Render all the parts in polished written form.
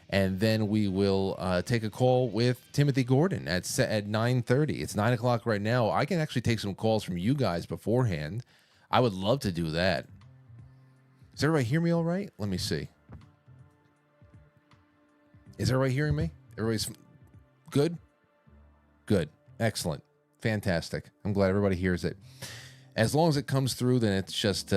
and then we will take a call with Timothy Gordon at 9:30. It's 9 o'clock right now. I can actually take some calls from you guys beforehand. I would love to do that. Does everybody hear me all right? Let me see. Is everybody hearing me? Everybody's good? Good. Excellent. Fantastic. I'm glad everybody hears it. As long as it comes through, then it's just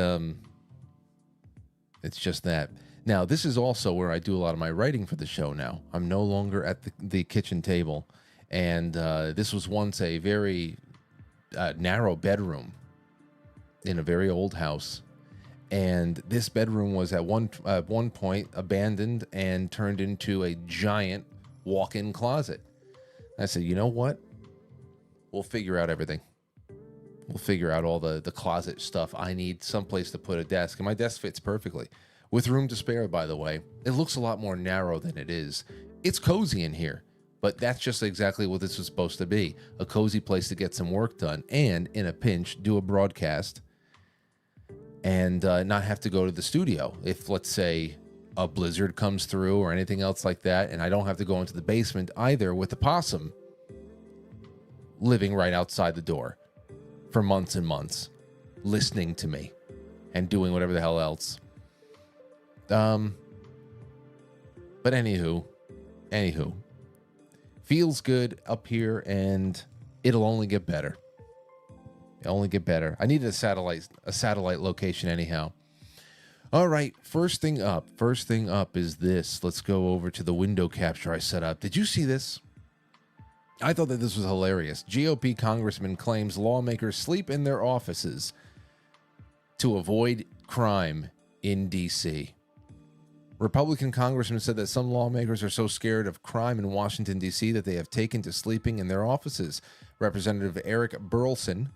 that. Now, this is also where I do a lot of my writing for the show now. I'm no longer at the kitchen table. And this was once a very narrow bedroom in a very old house. And this bedroom was at one point abandoned and turned into a giant walk-in closet. I said, you know what? We'll figure out everything. We'll figure out all the closet stuff. I need someplace to put a desk. And my desk fits perfectly. With room to spare, by the way. It looks a lot more narrow than it is. It's cozy in here. But that's just exactly what this was supposed to be. A cozy place to get some work done. And, in a pinch, do a broadcast. And not have to go to the studio. If, let's say, a blizzard comes through or anything else like that, and I don't have to go into the basement either with the possum living right outside the door for months and months, listening to me and doing whatever the hell else. But anywho, feels good up here, and it'll only get better. Only get better. I needed a satellite location anyhow. All right, first thing up is this. Let's go over to the window capture I set up. Did you see this? I thought that this was hilarious. GOP congressman claims lawmakers sleep in their offices to avoid crime in D.C. Republican congressman said that some lawmakers are so scared of crime in Washington, D.C. that they have taken to sleeping in their offices. Representative Eric Burleson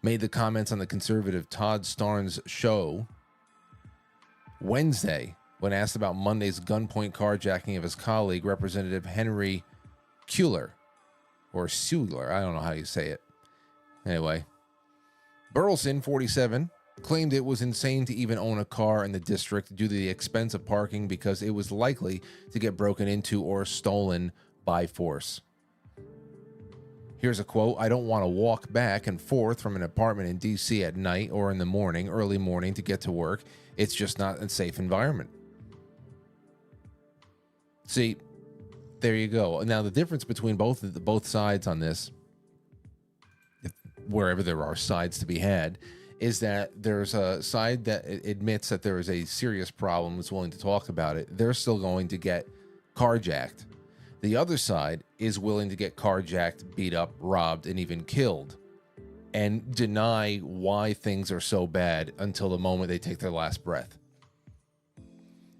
made the comments on the conservative Todd Starnes' show Wednesday when asked about Monday's gunpoint carjacking of his colleague, Representative Henry Cuellar, or Sueller, I don't know how you say it. Anyway, Burleson, 47, claimed it was insane to even own a car in the district due to the expense of parking because it was likely to get broken into or stolen by force. Here's a quote: "I don't want to walk back and forth from an apartment in D.C. at night or in the morning, early morning to get to work. It's just not a safe environment." See, there you go. Now, the difference between both sides on this, wherever there are sides to be had, is that there's a side that admits that there is a serious problem, is willing to talk about it. They're still going to get carjacked. The other side is willing to get carjacked, beat up, robbed, and even killed, and deny why things are so bad until the moment they take their last breath.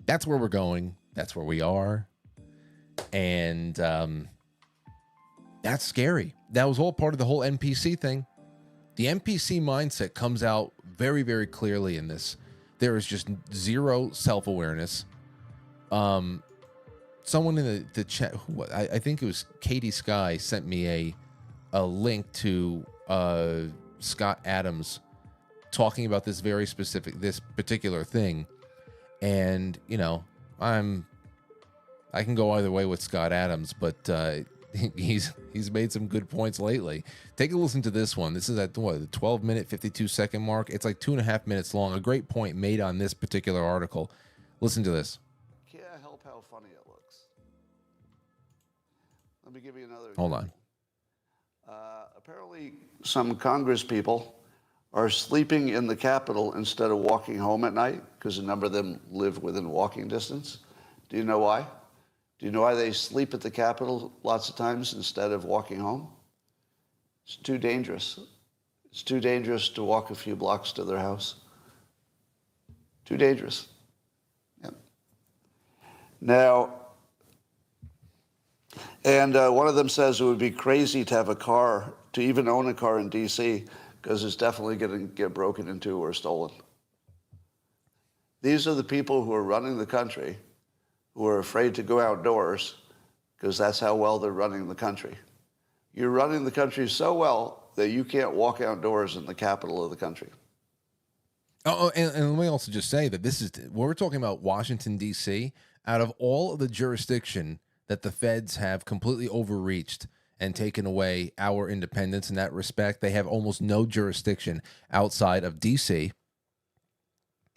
That's where we're going. That's where we are. And that's scary. That was all part of the whole NPC thing. The NPC mindset comes out very, very clearly in this. There is just zero self-awareness. Someone in the chat, I think it was Katie Sky, sent me a link to Scott Adams talking about this this particular thing. And, you know, I can go either way with Scott Adams, but he's made some good points lately. Take a listen to this one. This is at the 12-minute, 52-second mark. It's like 2.5 minutes long. A great point made on this particular article. Listen to this. Can't help how funny it looks. Let me give you another example. Hold on. Apparently, some Congress people are sleeping in the Capitol instead of walking home at night because a number of them live within walking distance. Do you know why? Do you know why they sleep at the Capitol lots of times instead of walking home? It's too dangerous. It's too dangerous to walk a few blocks to their house. Too dangerous. Yep. Now, and one of them says it would be crazy to have a car, to even own a car in D.C., because it's definitely going to get broken into or stolen. These are the people who are running the country, who are afraid to go outdoors, because that's how well they're running the country. You're running the country so well that you can't walk outdoors in the capital of the country. And let me also just say that this is when we're talking about Washington, D.C., out of all of the jurisdiction that the feds have completely overreached and taken away our independence in that respect, they have almost no jurisdiction outside of D.C.,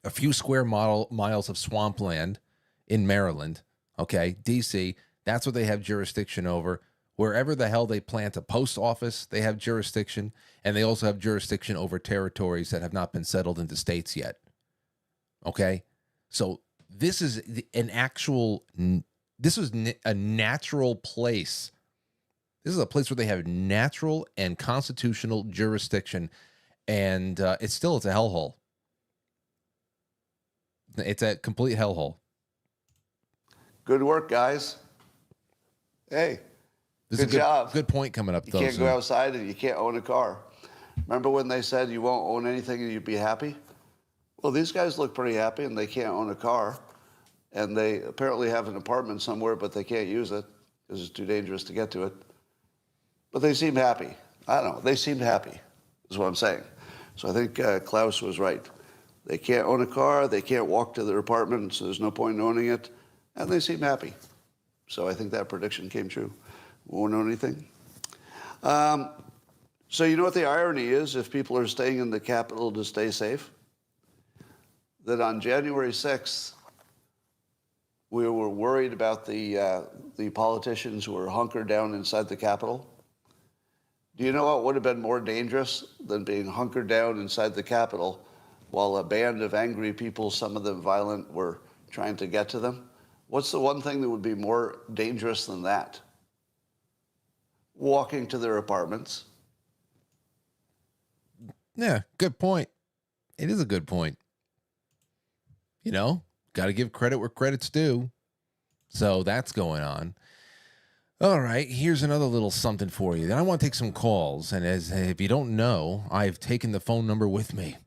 a few square miles of swampland in Maryland, okay, D.C., that's what they have jurisdiction over. Wherever the hell they plant a post office, they have jurisdiction, and they also have jurisdiction over territories that have not been settled into states yet. Okay? So this is an actual, this is a natural place. This is a place where they have natural and constitutional jurisdiction, and it's a hellhole. It's a complete hellhole. Good work, guys. Hey. Good job. Good point coming up, though. You can't go outside and you can't own a car. Remember when they said you won't own anything and you'd be happy? Well, these guys look pretty happy and they can't own a car. And they apparently have an apartment somewhere, but they can't use it because it's too dangerous to get to it. But they seem happy. I don't know. They seemed happy is what I'm saying. So I think Klaus was right. They can't own a car. They can't walk to their apartment, so there's no point in owning it. And they seem happy. So I think that prediction came true. Won't know anything. So you know what the irony is if people are staying in the Capitol to stay safe? That on January 6th, we were worried about the politicians who were hunkered down inside the Capitol. Do you know what would have been more dangerous than being hunkered down inside the Capitol while a band of angry people, some of them violent, were trying to get to them? What's the one thing that would be more dangerous than that? Walking to their apartments. Yeah, good point. It is a good point. You know, got to give credit where credit's due. So that's going on. All right, here's another little something for you. Then I want to take some calls. And if you don't know, I've taken the phone number with me.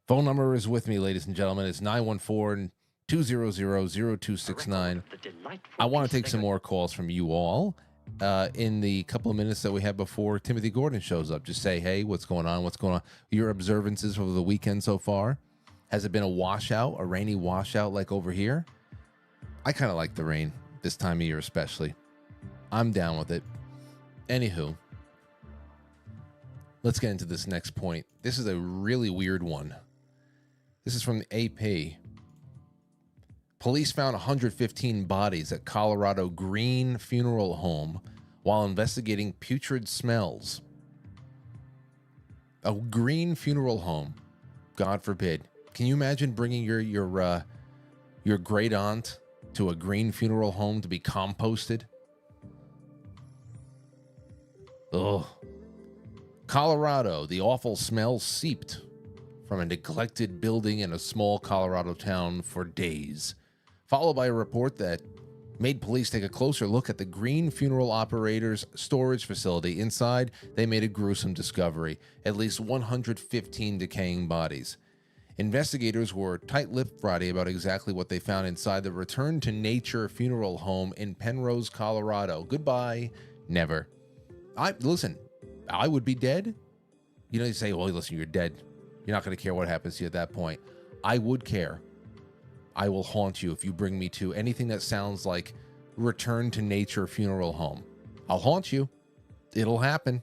Phone number is with me, ladies and gentlemen. It's 914-200-0269. I want to take some more calls from you all. In the couple of minutes that we have before Timothy Gordon shows up. Just say, hey, what's going on? What's going on? Your observances over the weekend so far? Has it been a washout, a rainy washout like over here? I kind of like the rain this time of year especially. I'm down with it. Anywho, let's get into this next point. This is a really weird one. This is from the AP. Police found 115 bodies at Colorado Green Funeral Home while investigating putrid smells. A green funeral home, God forbid. Can you imagine bringing your great aunt to a green funeral home to be composted? Ugh. Colorado, the awful smell seeped from a neglected building in a small Colorado town for days, followed by a report that made police take a closer look at the Green Funeral Operator's storage facility. Inside, they made a gruesome discovery: at least 115 decaying bodies. Investigators were tight-lipped Friday about exactly what they found inside the Return to Nature Funeral Home in Penrose, Colorado. Goodbye, never. I would be dead. You know, you say, well, listen, you're dead. You're not going to care what happens to you at that point. I would care. I will haunt you if you bring me to anything that sounds like Return to Nature Funeral Home. I'll haunt you. It'll happen.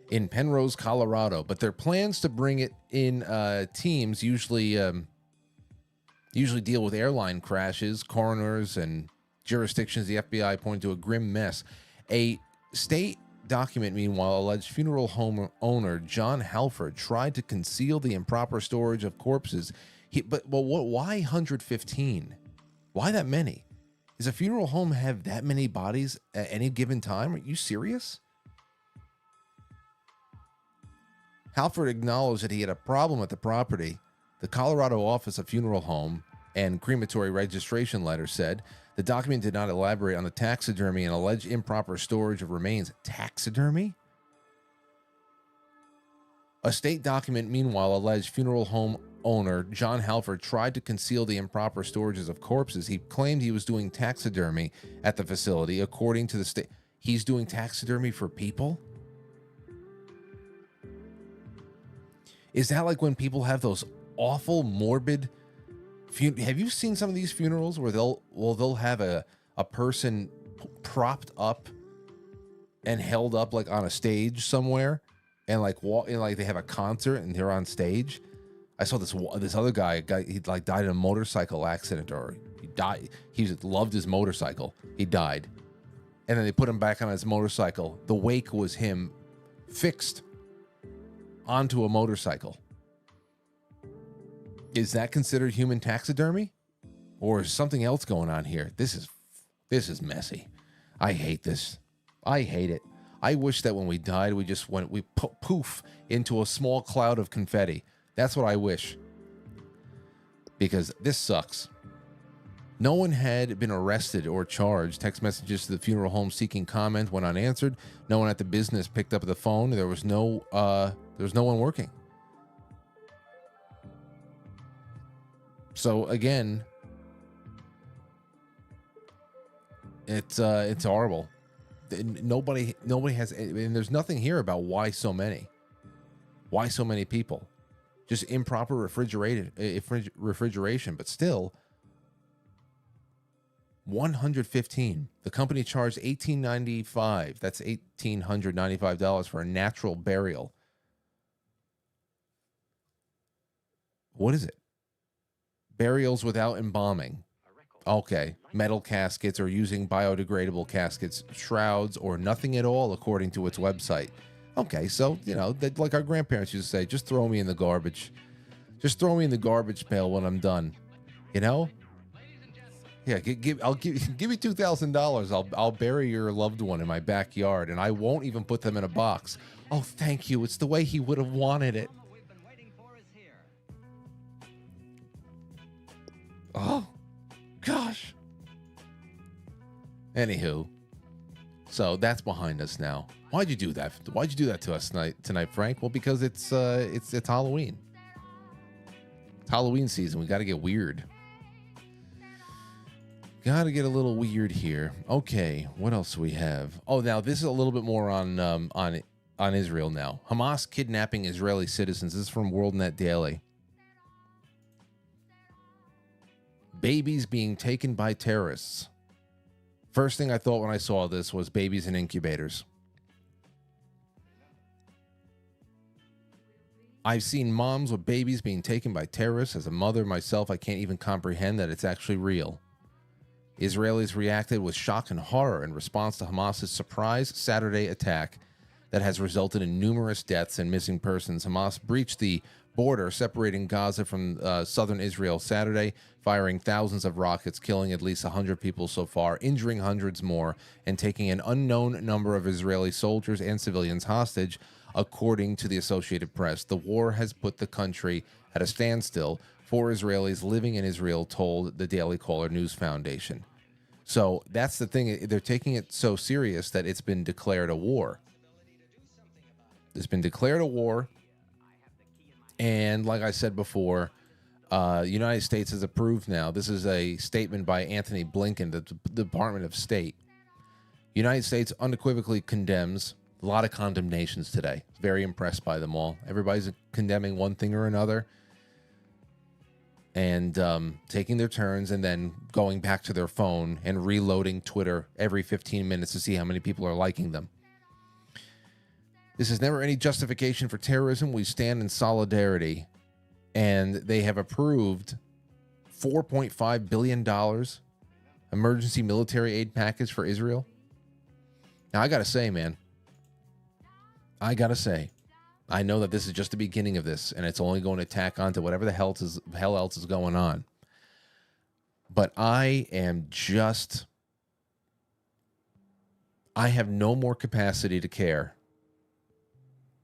In Penrose, Colorado. But their plans to bring it in teams usually deal with airline crashes, coroners, and jurisdictions. The FBI pointed to a grim mess. A state document, meanwhile, alleged funeral home owner John Halford tried to conceal the improper storage of corpses. Why 115? Why that many? Does a funeral home have that many bodies at any given time? Are you serious? Halford acknowledged that he had a problem at the property. The Colorado Office of Funeral Home and Crematory Registration Letter said the document did not elaborate on the taxidermy and alleged improper storage of remains. Taxidermy? A state document, meanwhile, alleged funeral home owner John Halford tried to conceal the improper storages of corpses. He claimed he was doing taxidermy at the facility. According to the state, he's doing taxidermy for people? Is that like when people have those awful morbid have you seen some of these funerals where they'll have a person propped up and held up like on a stage somewhere, and like like they have a concert and they're on stage? I saw this other guy, he like died in a motorcycle accident, or he died. Loved his motorcycle. He died, and then they put him back on his motorcycle. The wake was him fixed onto a motorcycle. Is that considered human taxidermy, or is something else going on here? This is messy. I hate this. I hate it. I wish that when we died, we just we poof into a small cloud of confetti. That's what I wish. Because this sucks. No one had been arrested or charged. Text messages to the funeral home seeking comment went unanswered. No one at the business picked up the phone. There was no one working. So again, it's horrible. Nobody has, and there's nothing here about why so many people. Just improper refrigeration, but still, 115. The company charged $1,895. That's $1,895 for a natural burial. What is it? Burials without embalming. Okay. Metal caskets or using biodegradable caskets, shrouds, or nothing at all, according to its website. Okay, so, like our grandparents used to say, just throw me in the garbage. Just throw me in the garbage pail when I'm done. Yeah, give me $2,000. I'll bury your loved one in my backyard, and I won't even put them in a box. Oh, thank you. It's the way he would have wanted it. Oh, gosh. Anywho, so that's behind us now. Why'd you do that? Why'd you do that to us tonight, Frank? Well, because it's Halloween. It's Halloween season. We got to get weird. Got to get a little weird here. Okay, what else do we have? Oh, now this is a little bit more on Israel now. Hamas kidnapping Israeli citizens. This is from WorldNet Daily. Babies being taken by terrorists. First thing I thought when I saw this was babies in incubators. I've seen moms with babies being taken by terrorists. As a mother myself, I can't even comprehend that it's actually real. Israelis reacted with shock and horror in response to Hamas's surprise Saturday attack that has resulted in numerous deaths and missing persons. Hamas breached the border separating Gaza from southern Israel Saturday, firing thousands of rockets, killing at least 100 people so far, injuring hundreds more, and taking an unknown number of Israeli soldiers and civilians hostage, according to the Associated Press. The war has put the country at a standstill for Israelis living in Israel, told the Daily Caller News Foundation. So that's the thing. They're taking it so serious that it's been declared a war. It's been declared a war. And like I said before, the United States has approved now. This is a statement by Anthony Blinken, the Department of State. United States unequivocally condemns. A lot of condemnations today. Very impressed by them all. Everybody's condemning one thing or another. And taking their turns and then going back to their phone and reloading Twitter every 15 minutes to see how many people are liking them. This is never any justification for terrorism. We stand in solidarity. And they have approved $4.5 billion emergency military aid package for Israel. Now, I got to say, man, I know that this is just the beginning of this, and it's only going to tack on to whatever the hell else is going on. But I have no more capacity to care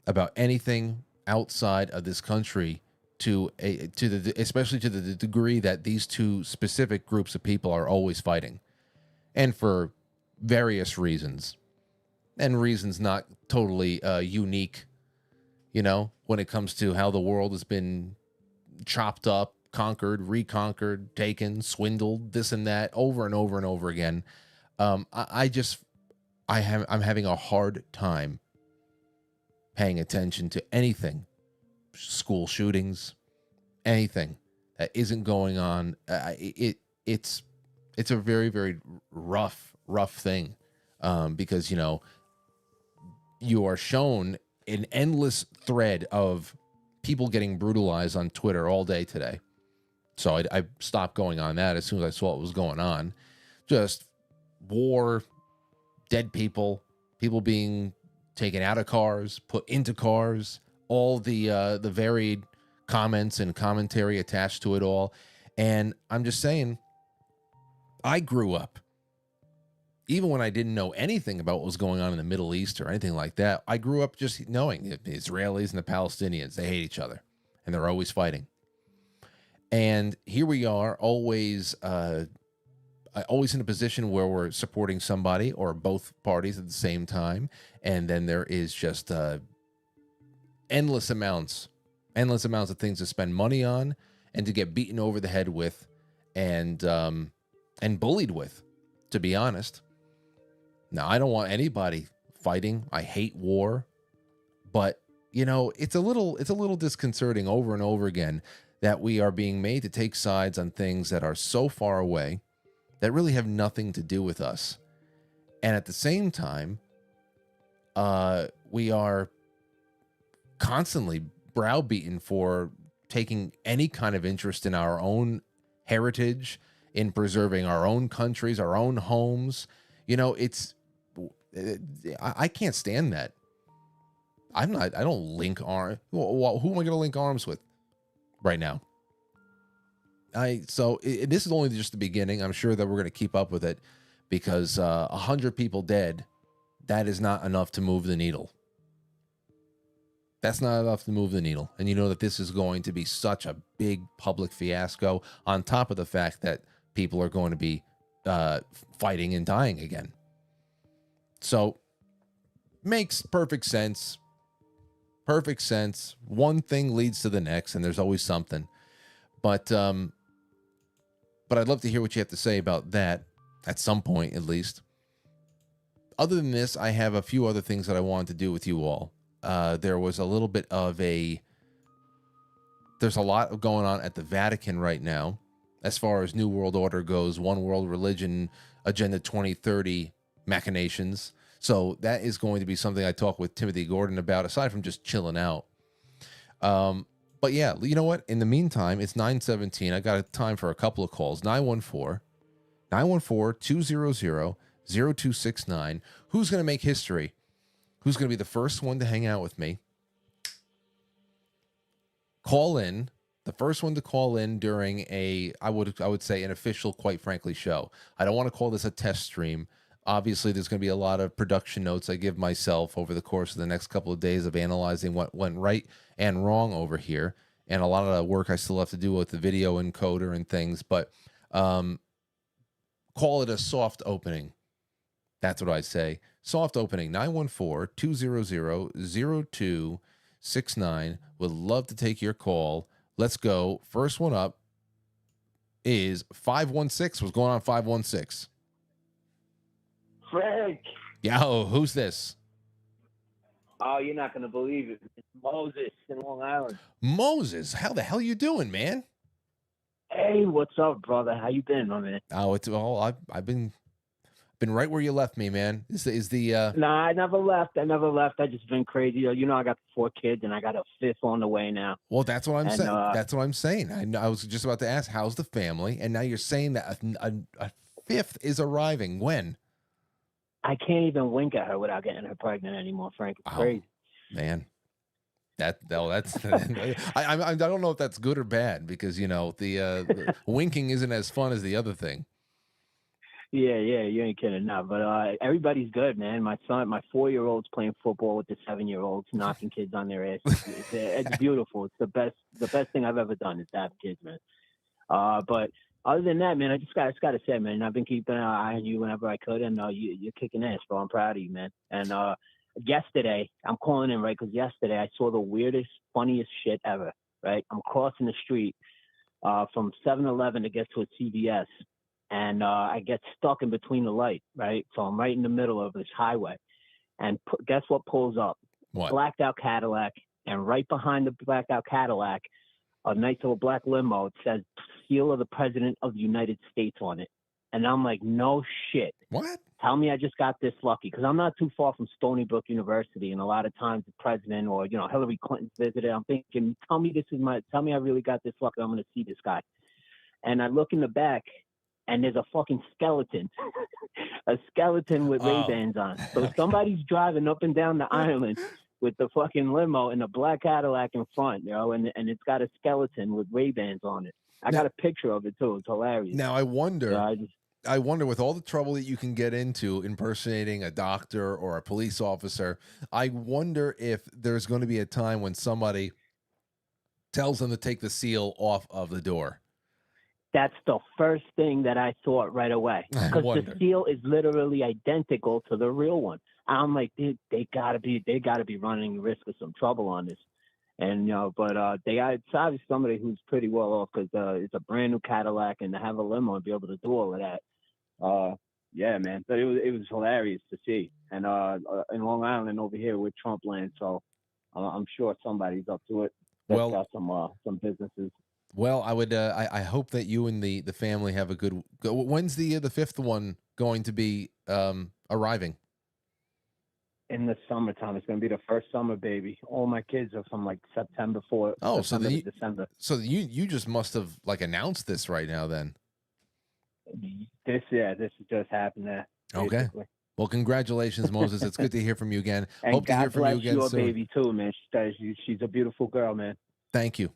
about anything outside of this country, especially to the degree that these two specific groups of people are always fighting, and for various reasons, and reasons not totally unique. When it comes to how the world has been chopped up, conquered, reconquered, taken, swindled, this and that, over and over and over again. I'm having a hard time paying attention to anything school shootings, anything that isn't going on. It's a very, very rough thing, because you are shown an endless thread of people getting brutalized on Twitter all day today. So I stopped going on that as soon as I saw what was going on. Just war, dead people, people being taken out of cars, put into cars, all the varied comments and commentary attached to it all. And I'm just saying, I grew up, even when I didn't know anything about what was going on in the Middle East or anything like that, I grew up just knowing the Israelis and the Palestinians, they hate each other and they're always fighting. And here we are, always in a position where we're supporting somebody or both parties at the same time. And then there is just endless amounts of things to spend money on and to get beaten over the head with and bullied with, to be honest. Now, I don't want anybody fighting. I hate war, but it's a little disconcerting over and over again that we are being made to take sides on things that are so far away that really have nothing to do with us. And at the same time, we are constantly browbeaten for taking any kind of interest in our own heritage, in preserving our own countries, our own homes. I can't stand that. I don't link arms. Who am I going to link arms with right now? This is only just the beginning. I'm sure that we're going to keep up with it, because 100 people dead, that is not enough to move the needle. That's not enough to move the needle. And that this is going to be such a big public fiasco, on top of the fact that people are going to be fighting and dying again. So, makes perfect sense. Perfect sense. One thing leads to the next, and there's always something. But I'd love to hear what you have to say about that at some point, at least. Other than this, I have a few other things that I wanted to do with you all. There was a little bit of there's a lot going on at the Vatican right now, as far as New World Order goes, One World Religion, Agenda 2030 machinations. So that is going to be something I talk with Timothy Gordon about, aside from just chilling out. But yeah, you know what? In the meantime, it's 9:17. I got time for a couple of calls. 914-200-0269. Who's going to make history? Who's going to be the first one to hang out with me? Call in. The first one to call in during I would say an official, quite frankly, show. I don't want to call this a test stream. Obviously, there's going to be a lot of production notes I give myself over the course of the next couple of days of analyzing what went right and wrong over here, and a lot of the work I still have to do with the video encoder and things, but call it a soft opening. That's what I say. Soft opening, 914-200-0269. Would love to take your call. Let's go. First one up is 516. What's going on, 516? Frank. Yo, who's this? Oh, you're not going to believe it. It's Moses in Long Island. Moses, how the hell you doing, man? Hey, what's up, brother? How you been, my man? Oh, it's all I've been right where you left me, man. Nah, I never left. I just been crazy. I got 4 kids and I got a 5th on the way now. Well, that's what I'm saying. That's what I'm saying. I was just about to ask, how's the family? And now you're saying that a 5th is arriving. When? I can't even wink at her without getting her pregnant anymore, Frank. It's crazy. Man. That's I don't know if that's good or bad, because the winking isn't as fun as the other thing. Yeah, you ain't kidding now. But everybody's good, man. My 4-year-old's playing football with the 7-year-olds, knocking kids on their asses. It's beautiful. It's the best thing I've ever done is to have kids, man. But other than that, man, I just got to say, man, I've been keeping an eye on you whenever I could, and you're kicking ass, bro. I'm proud of you, man. And yesterday, I'm calling in, right, because yesterday I saw the weirdest, funniest shit ever, right? I'm crossing the street from 7-Eleven to get to a CVS, and I get stuck in between the light, right? So I'm right in the middle of this highway, and guess what pulls up? What? Blacked out Cadillac, and right behind the blackout Cadillac, a nice little black limo. It says "Seal of the President of the United States" on it. And I'm like, no shit. What? Tell me I just got this lucky, because I'm not too far from Stony Brook University, and a lot of times the president or Hillary Clinton's visited. I'm thinking, tell me I really got this lucky. I'm going to see this guy. And I look in the back, and there's a fucking skeleton, a skeleton with Ray-Bans on. So somebody's driving up and down the island with the fucking limo and the black Cadillac in front, and it's got a skeleton with Ray-Bans on it. I got a picture of it too. It's hilarious. Now I wonder. I wonder, with all the trouble that you can get into impersonating a doctor or a police officer, I wonder if there's going to be a time when somebody tells them to take the seal off of the door. That's the first thing that I thought right away, because the seal is literally identical to the real one. I'm like, dude, they gotta be running the risk of some trouble on this. And it's obviously somebody who's pretty well off, because it's a brand new Cadillac, and to have a limo and be able to do all of that. Yeah, man. But it was hilarious to see. And in Long Island over here with Trump land, so I'm sure somebody's up to it. That's got some businesses. Well, I hope that you and the family have a good. When's the fifth one going to be arriving? In the summertime. It's going to be the first summer baby. All my kids are from like September 4th. Oh, September to December. So you just must have like announced this right now then. This just happened there. Okay. Basically. Well, congratulations, Moses. It's good to hear from you again. And hope God to hear from bless you again your soon. baby too, man. She's a beautiful girl, man. Thank you.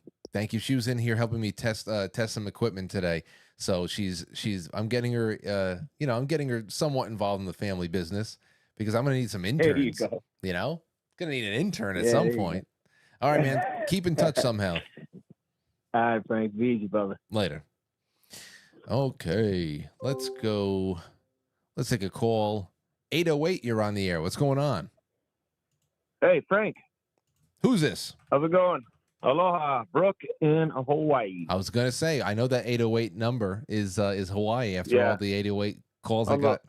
She was in here helping me test some equipment today. So I'm getting her I'm getting her somewhat involved in the family business, because I'm going to need some interns. There you go. Going to need an intern at some point. All right, man. Keep in touch somehow. All right, Frank. Be easy, brother. Later. Okay. Let's go. Let's take a call. 808, you're on the air. What's going on? Hey, Frank. Who's this? How's it going? Aloha, Brooke in Hawaii. I was going to say, I know that 808 number is Hawaii after all the 808 calls I got.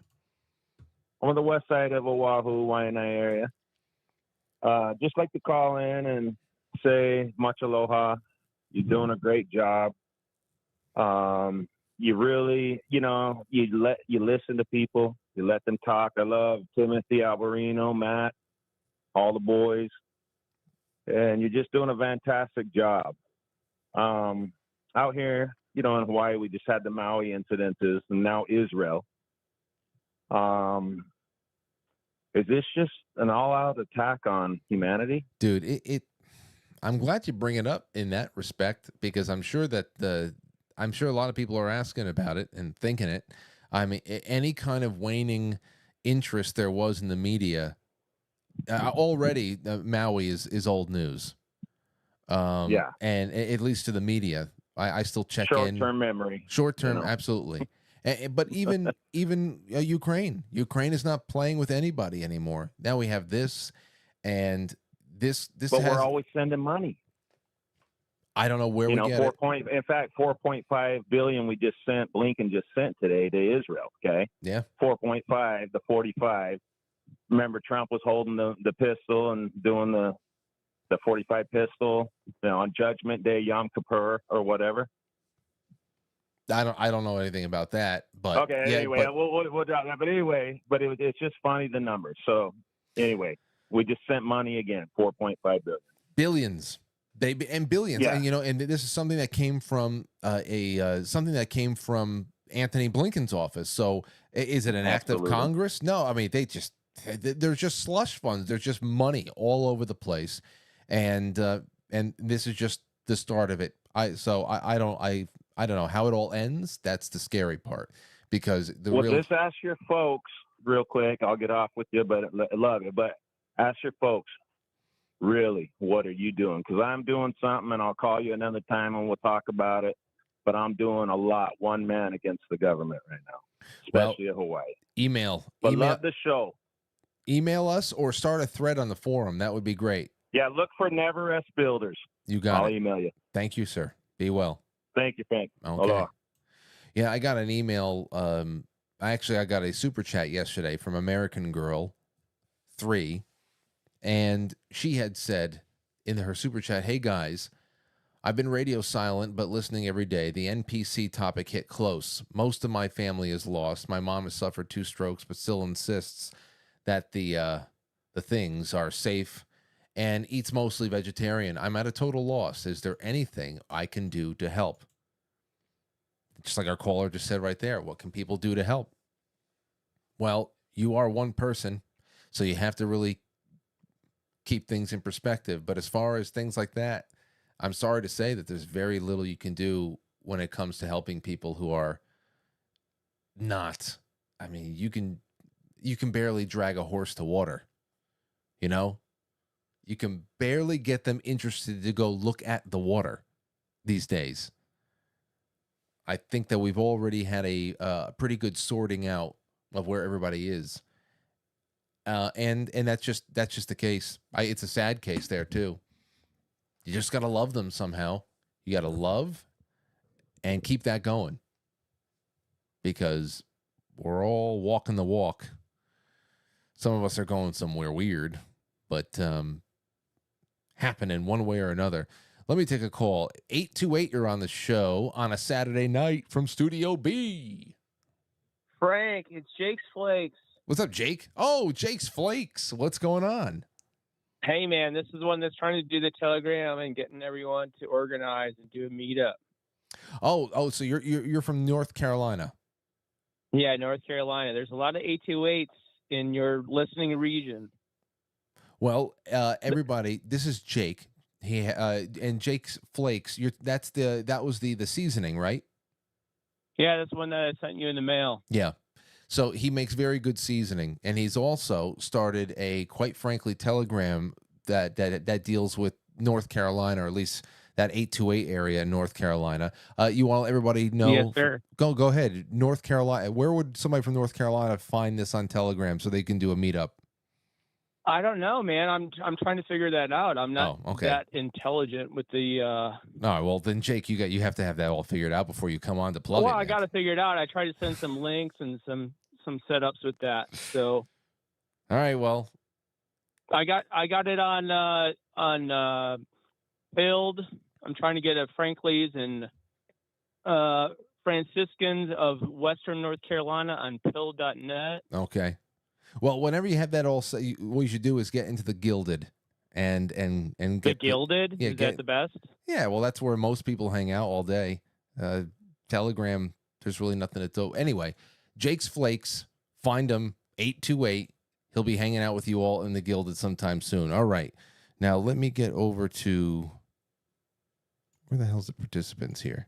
I'm on the west side of Oahu, Waianae area. Just like to call in and say much aloha. You're doing a great job. You really, you listen to people. You let them talk. I love Timothy, Alberino, Matt, all the boys. And you're just doing a fantastic job. Out here, in Hawaii, we just had the Maui incidences, and now Israel. Is this just an all-out attack on humanity? Dude, I'm glad you bring it up in that respect, because I'm sure that a lot of people are asking about it and thinking it. I mean, any kind of waning interest there was in the media already, Maui is old news. Yeah, and at least to the media, I still check in. Short-term memory. Short-term, absolutely. But even Ukraine is not playing with anybody anymore. Now we have this, and this. But we're always sending money. I don't know where we get it. In fact, $4.5 billion we just sent. Blinken just sent today to Israel. Okay. Yeah. 4.5 to 45. Remember, Trump was holding the pistol and doing the 45 pistol, on Judgment Day, Yom Kippur, or whatever. I don't know anything about that, but okay. Yeah, anyway, we'll drop that. But anyway, it's just funny, the numbers. So anyway, we just sent money again, 4.5 billion. Billions. And billions. Yeah. And and this is something that came from something that came from Anthony Blinken's office. So is it an act of Congress? No, I mean, there's just slush funds. There's just money all over the place, and this is just the start of it. I don't know how it all ends. That's the scary part, because just ask your folks real quick. I'll get off with you, but I love you. But ask your folks, really, what are you doing? Because I'm doing something, and I'll call you another time and we'll talk about it. But I'm doing a lot, one man against the government right now, especially in Hawaii. Email. Love the show. Email us or start a thread on the forum. That would be great. Yeah, look for Never S Builders. You got it. I'll email you. Thank you, sir. Be well. Thank you, Frank. Okay. Aloha. Yeah, I got an email. I got a super chat yesterday from American Girl 3, and she had said, in her super chat, hey guys, I've been radio silent but listening every day. The NPC topic hit close. Most of my family is lost. My mom has suffered 2 strokes but still insists that the things are safe and eats mostly vegetarian. I'm at a total loss. Is there anything I can do to help? Just like our caller just said right there, what can people do to help? Well, you are one person, so you have to really keep things in perspective. But as far as things like that, I'm sorry to say that there's very little you can do when it comes to helping people who are not. I mean, you can barely drag a horse to water, you know? You can barely get them interested to go look at the water these days. I think that we've already had a pretty good sorting out of where everybody is. And that's just the case. It's a sad case there too. You just got to love them somehow. You got to love and keep that going, because we're all walking the walk. Some of us are going somewhere weird, but happening one way or another. Let me take a call. 828, you're on the show on a Saturday night from Studio B. Frank, it's Jake's Flakes. What's up, Jake? Oh, Jake's Flakes. What's going on? Hey, man, this is the one that's trying to do the Telegram and getting everyone to organize and do a meetup. Oh, so you're from North Carolina. Yeah, North Carolina. There's a lot of 828s in your listening region. Well, everybody, this is Jake. He and Jake's Flakes. That was the seasoning, right? Yeah, that's the one that I sent you in the mail. Yeah. So he makes very good seasoning, and he's also started a, quite frankly, Telegram that deals with North Carolina, or at least that 828 area in North Carolina. You want everybody to know? Yes, sir. Go ahead. North Carolina. Where would somebody from North Carolina find this on Telegram so they can do a meetup? I don't know, man. I'm trying to figure that out. I'm not that intelligent with the. All right, well then, Jake, you have to have that all figured out before you come on to plug it. Well, I got to figure it out. I tried to send some links and some setups with that. So. All right. Well. I got it on Build. I'm trying to get a Franklin's and Franciscans of Western North Carolina on pill.net. Okay. Well, whenever you have that all set, what you should do is get into the Gilded and get the Gilded. Yeah, is that the best? Yeah. Well, that's where most people hang out all day. Telegram, there's really nothing to do. Anyway, Jake's Flakes, find him, 828. He'll be hanging out with you all in the Gilded sometime soon. All right. Now, let me get over to, where the hell's the participants here?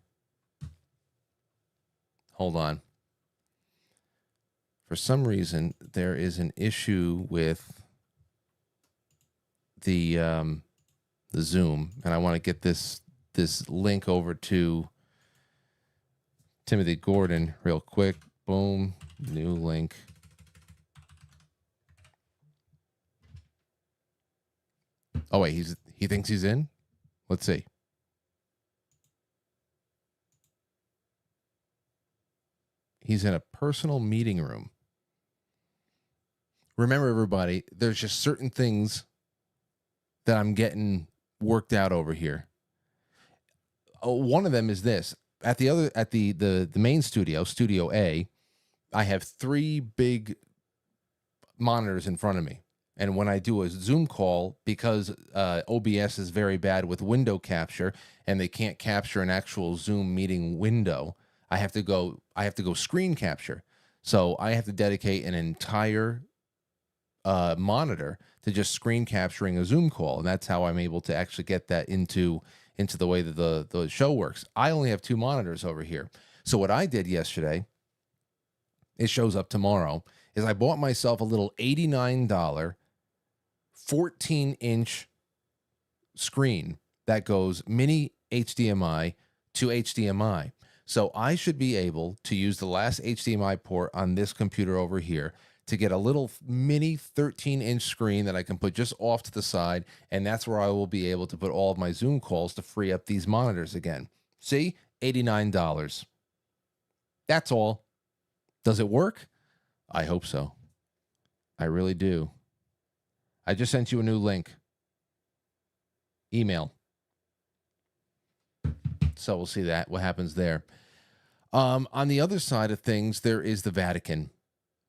Hold on. For some reason, there is an issue with the Zoom, and I want to get this link over to Timothy Gordon real quick. Boom, new link. Oh wait, he thinks he's in? Let's see. He's in a personal meeting room. Remember, everybody, there's just certain things that I'm getting worked out over here. One of them is this. At the main studio, Studio A, I have 3 big monitors in front of me. And when I do a Zoom call, because OBS is very bad with window capture and they can't capture an actual Zoom meeting window, I have to go screen capture. So I have to dedicate an entire monitor to just screen capturing a Zoom call, and that's how I'm able to actually get that into the way that the show works. I only have 2 monitors over here. So what I did yesterday, it shows up tomorrow, is I bought myself a little $89 14-inch screen that goes mini HDMI to HDMI. So I should be able to use the last HDMI port on this computer over here to get a little mini 13-inch screen that I can put just off to the side, and that's where I will be able to put all of my Zoom calls to free up these monitors again. See? $89. That's all. Does it work? I hope so. I really do. I just sent you a new link. email. So we'll see what happens there. On the other side of things, there is the Vatican.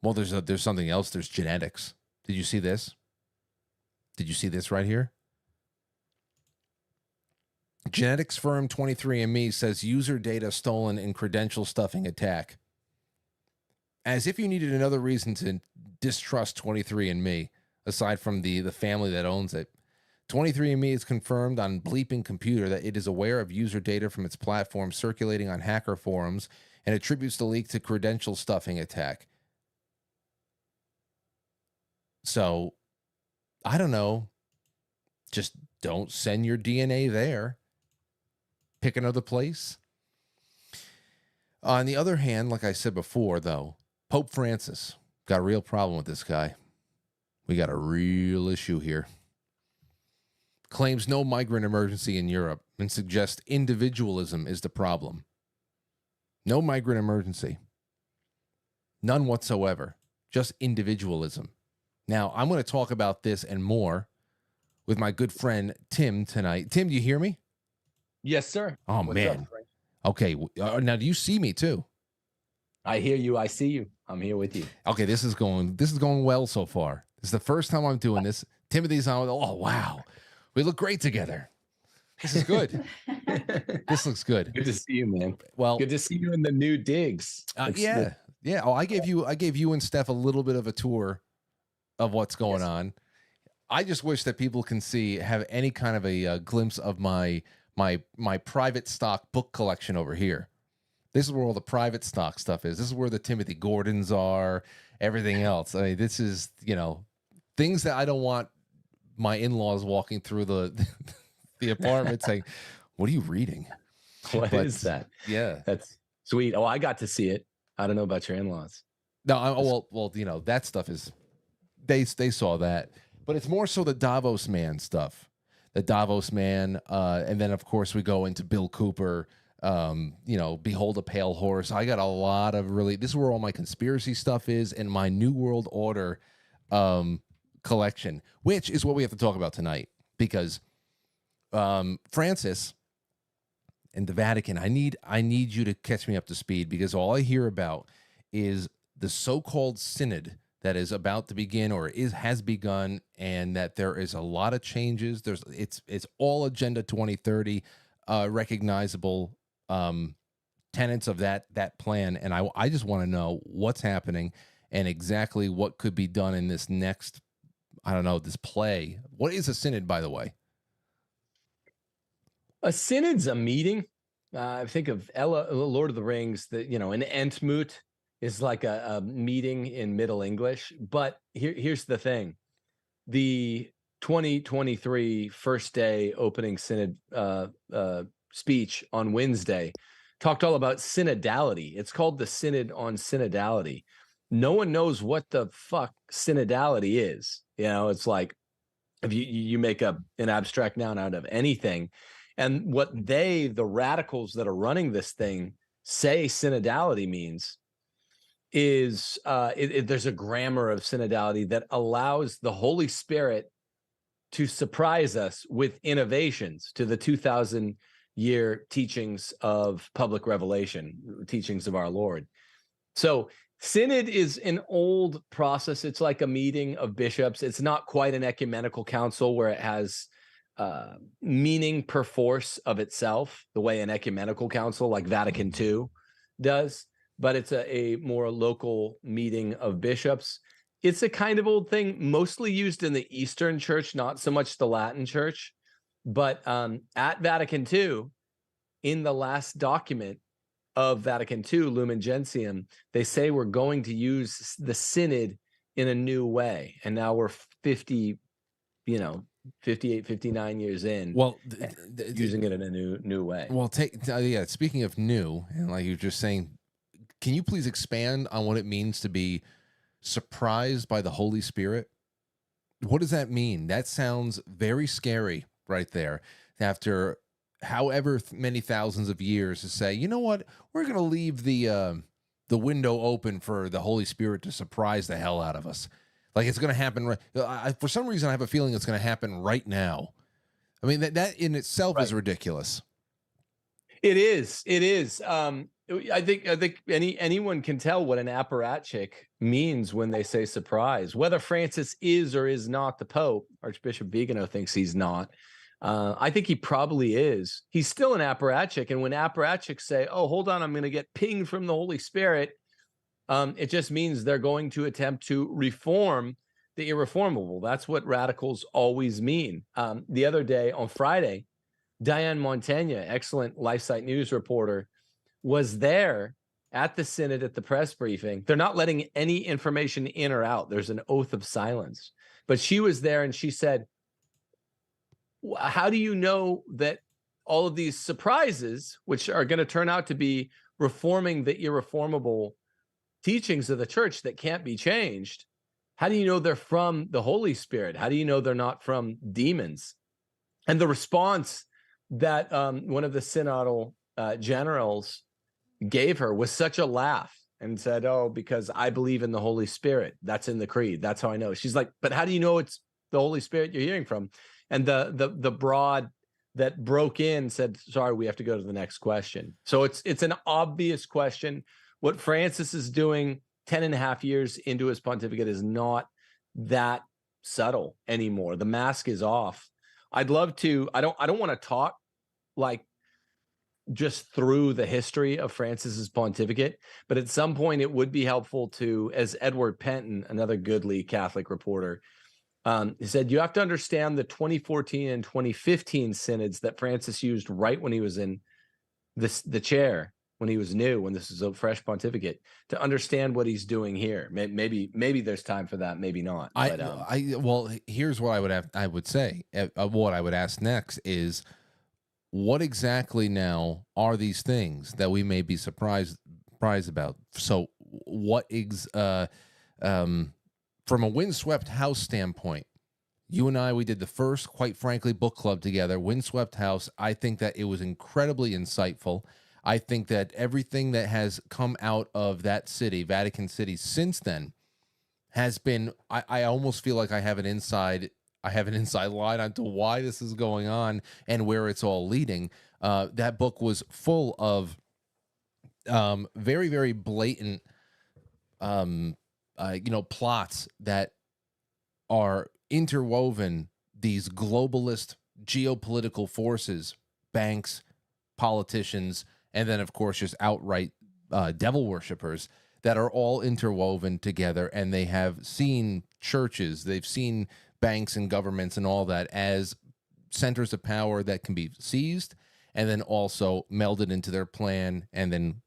Well, there's something else. There's genetics. Did you see this? Did you see this right here? Genetics firm 23andMe says user data stolen in credential stuffing attack. As if you needed another reason to distrust 23andMe, aside from the family that owns it. 23andMe has confirmed on Bleeping Computer that it is aware of user data from its platform circulating on hacker forums and attributes the leak to credential stuffing attack. So, I don't know. Just don't send your DNA there. Pick another place. On the other hand, like I said before, though, Pope Francis got a real problem with this guy. We got a real issue here. Claims no migrant emergency in Europe and suggests individualism is the problem. No migrant emergency. None whatsoever. Just individualism. Now, I'm going to talk about this and more with my good friend Tim tonight. Tim, do you hear me? Yes, sir. Oh, What's man. up, Frank? Okay. Now, do you see me too? I hear you. I see you. I'm here with you. Okay, this is going well so far. This is the first time I'm doing this. Timothy's on. Oh, wow. We look great together. This is good. This looks good. Good to see you, man. Well, good to see you in the new digs. Yeah. Oh, I gave you and Steph a little bit of a tour of what's going on. I just wish that people can have any kind of a glimpse of my private stock book collection over here. This is where all the private stock stuff is. This is where the Timothy Gordons are, everything else. I mean, this is, things that I don't want my in-laws walking through the apartment saying, "What are you reading? What is that?" Yeah. That's sweet. Oh, I got to see it. I don't know about your in-laws. No, well, that stuff is, they saw that, but it's more so the Davos man stuff. The Davos man, and then of course we go into Bill Cooper, Behold a Pale Horse. I got a lot of this is where all my conspiracy stuff is and my New World Order collection, which is what we have to talk about tonight, because Francis and the Vatican, I need you to catch me up to speed, because all I hear about is the so-called synod that is about to begin or has begun, and that there is a lot of changes. It's all Agenda 2030 recognizable tenets of that plan, and I just want to know what's happening and exactly what could be done in this next, I don't know, this play. What is a synod, by the way? A synod's a meeting. I think of Lord of the Rings, that, an Entmoot is like a meeting in Middle English. But here's the thing. The 2023 first day opening synod speech on Wednesday talked all about synodality. It's called the Synod on Synodality. No one knows what the fuck synodality is. It's like if you make an abstract noun out of anything. And what the radicals that are running this thing say synodality means is there's a grammar of synodality that allows the Holy Spirit to surprise us with innovations to the 2,000-year teachings of public revelation, teachings of our Lord. So synod is an old process. It's like a meeting of bishops. It's not quite an ecumenical council where it has meaning per force of itself, the way an ecumenical council like Vatican II does, but it's a more local meeting of bishops. It's a kind of old thing, mostly used in the Eastern Church, not so much the Latin Church. But at Vatican II, in the last document of Vatican II, Lumen Gentium, they say we're going to use the synod in a new way. And now we're 58, 59 years in. Well, using it in a new way. Well, speaking of new, and like you're just saying, can you please expand on what it means to be surprised by the Holy Spirit? What does that mean? That sounds very scary right there. After however many thousands of years, to say, you know what, we're going to leave the window open for the Holy Spirit to surprise the hell out of us. Like it's going to happen. For some reason, I have a feeling it's going to happen right now. I mean, that in itself is Right. ridiculous. It is. It is. I think anyone can tell what an apparatchik means when they say surprise. Whether Francis is or is not the Pope, Archbishop Vigano thinks he's not. I think he probably is. He's still an apparatchik, and when apparatchiks say, "Oh, hold on, I'm going to get pinged from the Holy Spirit," it just means they're going to attempt to reform the irreformable. That's what radicals always mean. The other day on Friday, Diane Montaigne, excellent LifeSite News reporter, was there at the synod at the press briefing. They're not letting any information in or out. There's an oath of silence. But she was there and she said, how do you know that all of these surprises, which are going to turn out to be reforming the irreformable teachings of the church that can't be changed, how do you know they're from the Holy Spirit? How do you know they're not from demons? And the response that one of the synodal generals gave her was such a laugh and said, "Oh, because I believe in the Holy Spirit. That's in the creed. That's how I know." She's like, "But how do you know it's the Holy Spirit you're hearing from?" And the broad that broke in said, "Sorry, we have to go to the next question." So it's an obvious question. What Francis is doing 10 and a half years into his pontificate is not that subtle anymore. The mask is off. I'd love to, I don't want to talk like just through the history of Francis's pontificate, but at some point it would be helpful to, as Edward Penton, another goodly Catholic reporter, he said, you have to understand the 2014 and 2015 synods that Francis used right when he was in the chair, when he was new, when this is a fresh pontificate, to understand what he's doing here. Maybe there's time for that, maybe not. Well, here's what I would say. What I would ask next is, what exactly now are these things that we may be surprised about? So what from a Windswept House standpoint, you and I, we did the first, quite frankly, book club together, Windswept House. I think that it was incredibly insightful. I think that everything that has come out of that city, Vatican City, since then has been, I almost feel like I have an inside line onto why this is going on and where it's all leading. That book was full of very, very blatant plots that are interwoven, these globalist geopolitical forces, banks, politicians, and then of course just outright devil worshippers that are all interwoven together. And they have seen churches, they've seen banks and governments and all that as centers of power that can be seized and then also melded into their plan and then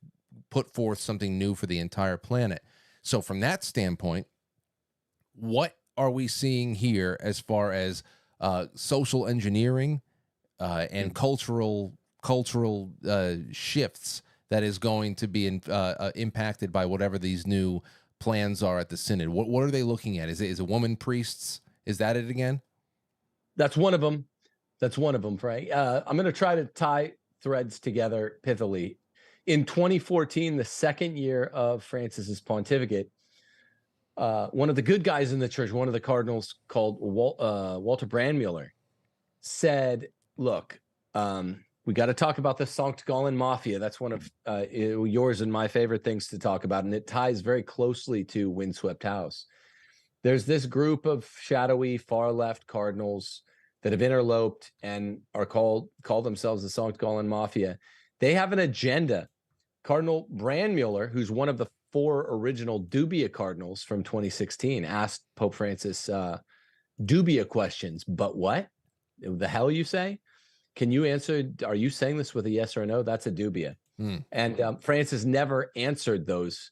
put forth something new for the entire planet. So from that standpoint, what are we seeing here as far as social engineering and cultural shifts that is going to be impacted by whatever these new plans are at the synod? What are they looking at? Is it woman priests? Is that it again? That's one of them. Frank. I'm going to try to tie threads together pithily. In 2014, the second year of Francis's pontificate, one of the good guys in the church, one of the cardinals called Walter Brandmuller, said, look, we got to talk about the Sankt Gallen Mafia. That's one of yours and my favorite things to talk about, and it ties very closely to Windswept House. There's this group of shadowy far-left cardinals that have interloped and are call themselves the Sankt Gallen Mafia. They have an agenda. Cardinal Brandmuller, who's one of the 4 original dubia cardinals from 2016, asked Pope Francis dubia questions. But what the hell, you say? Can you answer? Are you saying this with a yes or a no? That's a dubia. And Francis never answered those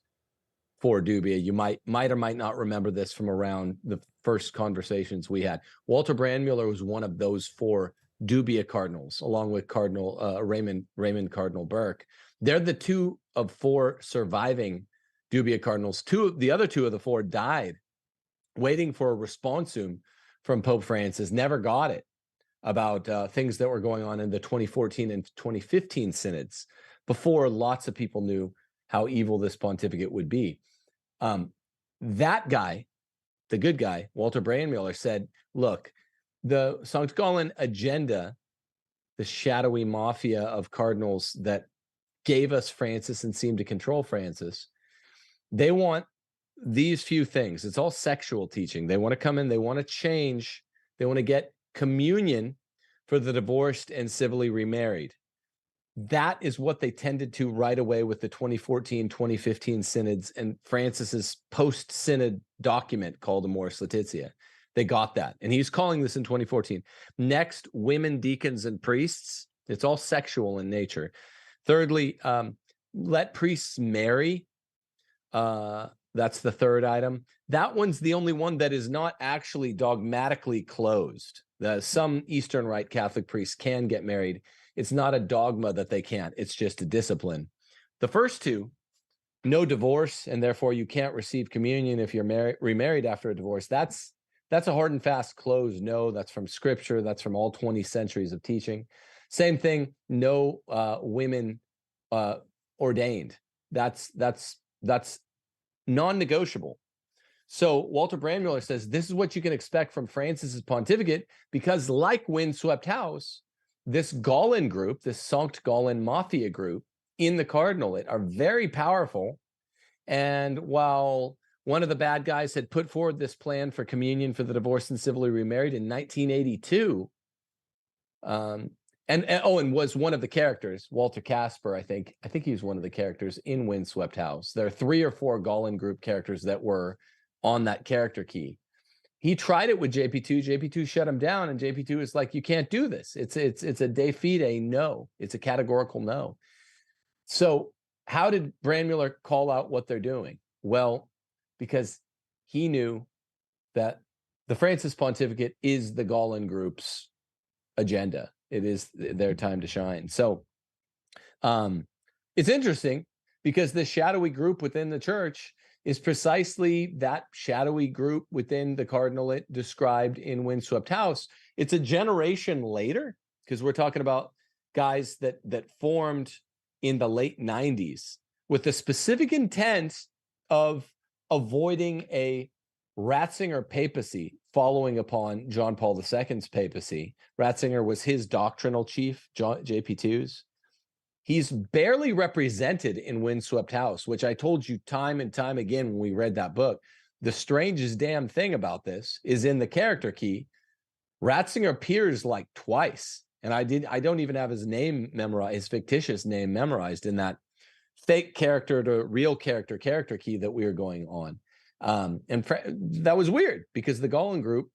4 dubia. You might or might not remember this from around the first conversations we had. Walter Brandmuller was one of those 4 dubia cardinals, along with Cardinal Raymond Cardinal Burke. They're the 2 of 4 surviving dubia cardinals. The other 2 of the 4 died waiting for a responsum from Pope Francis, never got it, about things that were going on in the 2014 and 2015 synods, before lots of people knew how evil this pontificate would be. That guy, the good guy, Walter Brandmuller, said, look, the St. Gallen agenda, the shadowy mafia of cardinals that gave us Francis and seemed to control Francis, they want these few things. It's all sexual teaching. They want to come in, they want to change, they want to get communion for the divorced and civilly remarried. That is what they tended to right away with the 2014, 2015 synods and Francis's post-synod document called Amoris Laetitia. They got that. And he's calling this in 2014. Next, women, deacons, and priests. It's all sexual in nature. Thirdly, let priests marry. That's the third item. That one's the only one that is not actually dogmatically closed. Some Eastern Rite Catholic priests can get married. It's not a dogma that they can't. It's just a discipline. The first two, no divorce, and therefore you can't receive communion if you're remarried after a divorce. That's a hard and fast close. No, that's from Scripture. That's from all 20 centuries of teaching. Same thing. No women ordained. That's non-negotiable. So Walter Brandmüller says this is what you can expect from Francis's pontificate, because like Windswept House, this Gallen group, this Sankt Gallen Mafia group in the cardinalate are very powerful. And while one of the bad guys had put forward this plan for communion for the divorced and civilly remarried in 1982, and was one of the characters, Walter Casper, I think he was one of the characters in Windswept House. There are 3 or 4 Gallen group characters that were on that character key. He tried it with JP2. JP2 shut him down, and JP2 is like, you can't do this. It's a de fide no. It's a categorical no. So how did Brandmüller call out what they're doing? Well, because he knew that the Francis pontificate is the Gallen group's agenda. It is their time to shine. So it's interesting because this shadowy group within the church is precisely that shadowy group within the cardinalate described in Windswept House. It's a generation later, because we're talking about guys that formed in the late 90s with the specific intent of avoiding a Ratzinger papacy following upon John Paul II's papacy. Ratzinger was his doctrinal chief, JP2's. He's barely represented in Windswept House, which I told you time and time again when we read that book. The strangest damn thing about this is in the character key, Ratzinger appears like twice. And I don't even have his name memorized, his fictitious name memorized in that fake character to real character key that we were going on. That was weird because the Gallen group,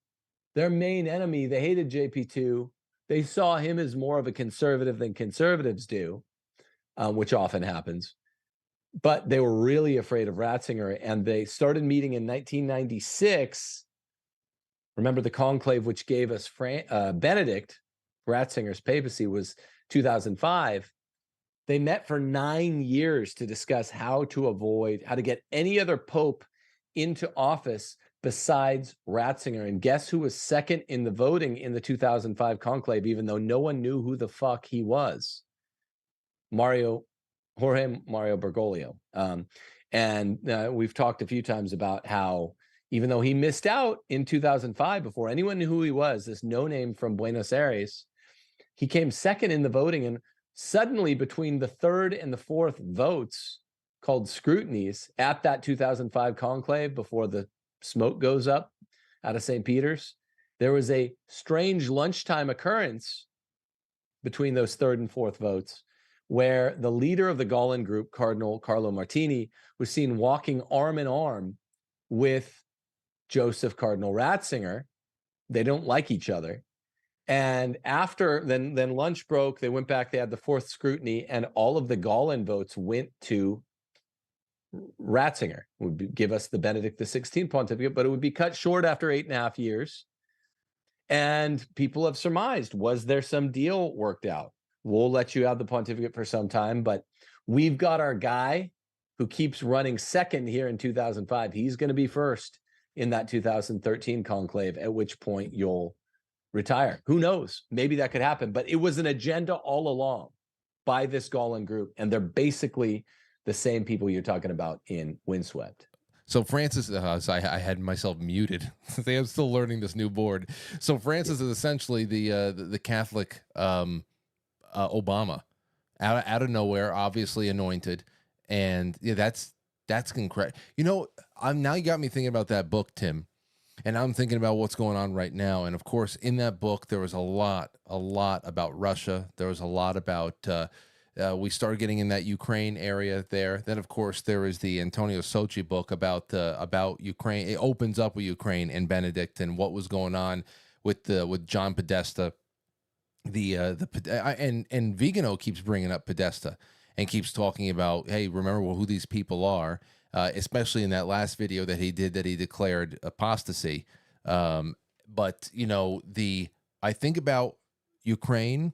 their main enemy, they hated JP2. They saw him as more of a conservative than conservatives do, which often happens. But they were really afraid of Ratzinger, and they started meeting in 1996. Remember the conclave which gave us Benedict, Ratzinger's papacy, was 2005. They met for 9 years to discuss how to get any other pope into office besides Ratzinger. And guess who was second in the voting in the 2005 conclave, even though no one knew who the fuck he was? Jorge Mario Bergoglio. And we've talked a few times about how, even though he missed out in 2005 before anyone knew who he was, this no-name from Buenos Aires, he came second in the voting. And suddenly, between the third and the fourth votes, called scrutinies, at that 2005 conclave before the smoke goes up out of St. Peter's, there was a strange lunchtime occurrence between those third and fourth votes, where the leader of the Gallen group, Cardinal Carlo Martini, was seen walking arm in arm with Joseph Cardinal Ratzinger. They don't like each other. And after then lunch broke, they went back, they had the fourth scrutiny, and all of the Gallen votes went to Ratzinger. Would give us the Benedict XVI pontificate, but it would be cut short after 8.5 years. And people have surmised, was there some deal worked out? We'll let you have the pontificate for some time, but we've got our guy who keeps running second here in 2005. He's going to be first in that 2013 conclave, at which point you'll retire. Who knows? Maybe that could happen, but it was an agenda all along by this Gallen group, and they're basically the same people you're talking about in Windswept. So Francis, I had myself muted. I'm still learning this new board. So Francis is essentially the Catholic Obama, out of nowhere, obviously anointed, and yeah, that's incredible. You know, now you got me thinking about that book, Tim, and I'm thinking about what's going on right now. And of course, in that book, there was a lot about Russia. There was a lot about. We started getting in that Ukraine area there. Then, of course, there is the Antonio Sochi book about Ukraine. It opens up with Ukraine and Benedict and what was going on with John Podesta. And Vigano keeps bringing up Podesta and keeps talking about, hey, remember who these people are, especially in that last video that he did that he declared apostasy. But you know, I think about Ukraine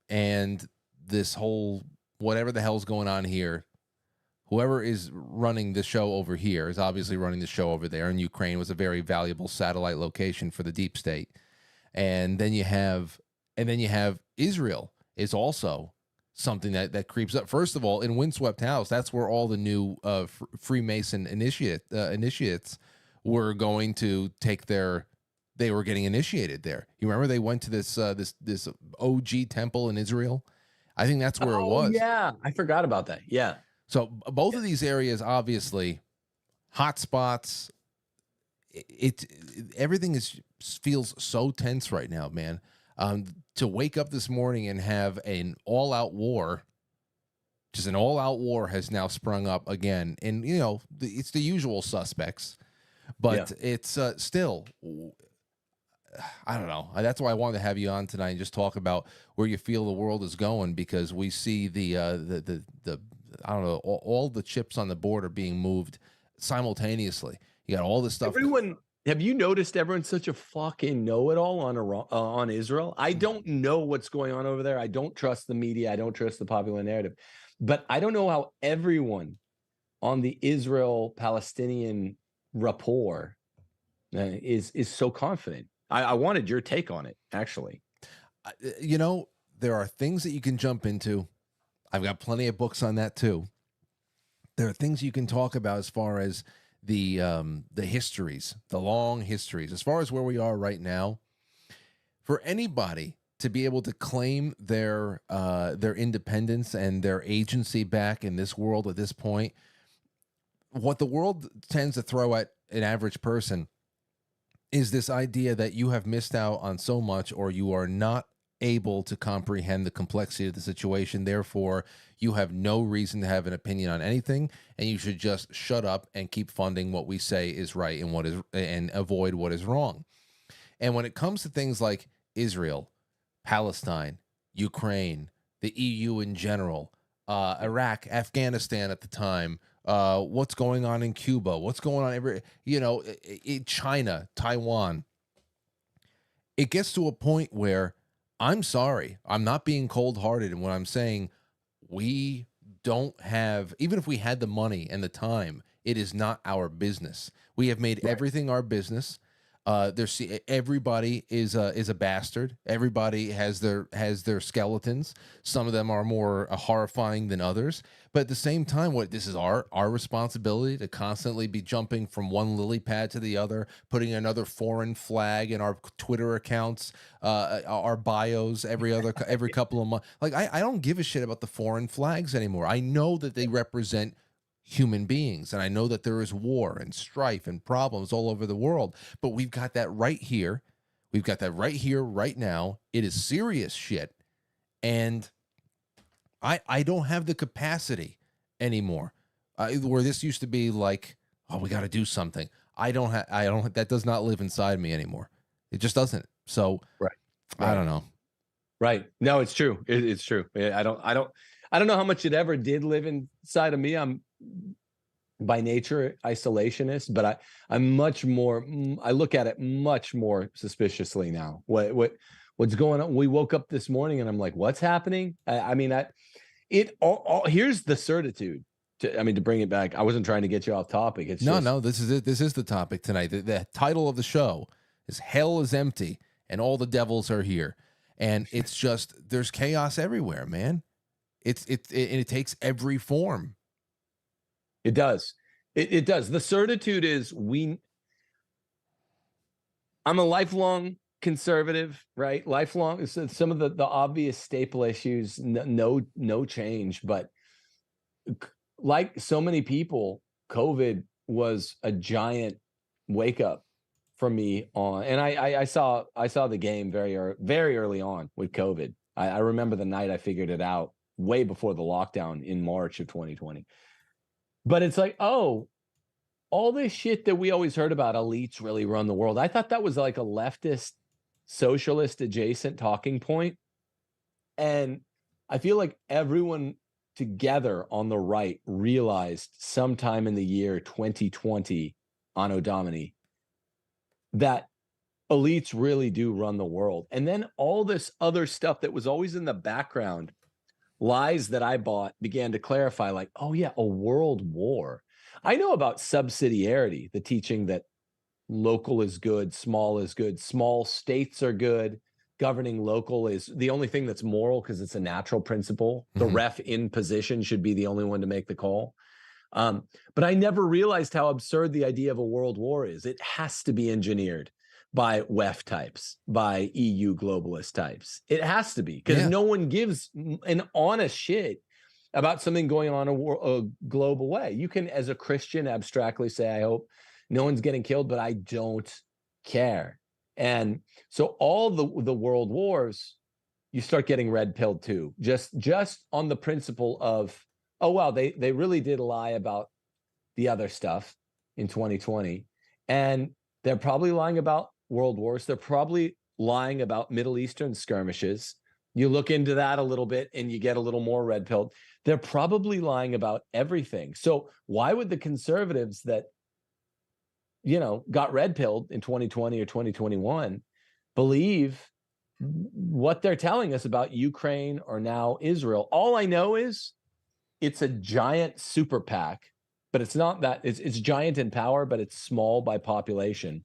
and this whole whatever the hell's going on here. Whoever is running the show over here is obviously running the show over there, and Ukraine was a very valuable satellite location for the deep state. And then you have Israel is also something that creeps up. First of all, in Windswept House, that's where all the new Freemason initiates were going to take they were getting initiated there. You remember they went to this OG temple in Israel? I think that's where it was. Yeah, I forgot about that. Yeah. So both of these areas, obviously, hot spots. Everything feels so tense right now, man. To wake up this morning and have an all-out war, just an all-out war has now sprung up again, and you know it's the usual suspects, but it's still. I don't know. That's why I wanted to have you on tonight and just talk about where you feel the world is going, because we see the I don't know, all the chips on the board are being moved simultaneously. You got all this stuff. Have you noticed everyone's such a fucking know-it-all on Israel? I don't know what's going on over there. I don't trust the media. I don't trust the popular narrative. But I don't know how everyone on the Israel-Palestinian rapport is so confident. I wanted your take on it, actually. You know, there are things that you can jump into. I've got plenty of books on that too. There are things you can talk about as far as the histories, the long histories, as far as where we are right now. For anybody to be able to claim their independence and their agency back in this world at this point, what the world tends to throw at an average person is this idea that you have missed out on so much, or you are not able to comprehend the complexity of the situation. Therefore, you have no reason to have an opinion on anything, and you should just shut up and keep funding what we say is right and avoid what is wrong. And when it comes to things like Israel, Palestine, Ukraine, the EU in general, Iraq, Afghanistan at the time, what's going on in Cuba, what's going on China, Taiwan, it gets to a point where I'm sorry, I'm not being cold-hearted, and when I'm saying we don't have, even if we had the money and the time, it is not our business. We have made everything our business. Everybody is a bastard. Everybody has their skeletons. Some of them are more horrifying than others. But at the same time, this is our responsibility to constantly be jumping from one lily pad to the other, putting another foreign flag in our Twitter accounts, our bios every couple of months. Like I don't give a shit about the foreign flags anymore. I know that they represent human beings, and I know that there is war and strife and problems all over the world, but we've got that right here. We've got that right here, right now. It is serious shit, and I don't have the capacity anymore. Where this used to be like, oh, we got to do something. I don't. That does not live inside me anymore. It just doesn't. So, I don't know. Right? No, it's true. It's true. I don't know how much it ever did live inside of me. I'm by nature isolationist, but I'm much more. I look at it much more suspiciously now. What's going on? We woke up this morning and I'm like, what's happening? Here's the certitude. To bring it back, I wasn't trying to get you off topic. No, this is it. This is the topic tonight. The title of the show is "Hell is Empty and All the Devils Are Here," and it's just there's chaos everywhere, man. It takes every form. It does. It does. The certitude is I'm a lifelong conservative, right? Lifelong. So some of the obvious staple issues, no change. But like so many people, COVID was a giant wake up for me on, and I saw the game very early on with COVID. I remember the night I figured it out way before the lockdown in March of 2020. But it's like, oh, all this shit that we always heard about, elites really run the world. I thought that was like a leftist, socialist adjacent talking point. And I feel like everyone together on the right realized sometime in the year 2020, Anno Domini, that elites really do run the world. And then all this other stuff that was always in the background, lies that I bought, began to clarify, like, oh yeah, a world war. I know about subsidiarity, the teaching that local is good, small states are good, governing local is the only thing that's moral because it's a natural principle. The ref in position should be the only one to make the call. But I never realized how absurd the idea of a world war is. It has to be engineered by WEF types, by EU globalist types. It has to be, because no one gives an honest shit about something going on a global way. You can, as a Christian, abstractly say, I hope no one's getting killed, but I don't care. And so all the world wars, you start getting red pilled too, just on the principle of, oh, wow, they really did lie about the other stuff in 2020. And they're probably lying about world wars. They're probably lying about Middle Eastern skirmishes. You look into that a little bit and you get a little more red pilled. They're probably lying about everything. So why would the conservatives that, got red pilled in 2020 or 2021 believe what they're telling us about Ukraine or now Israel? All I know is it's a giant super PAC, but it's not that. It's giant in power, but it's small by population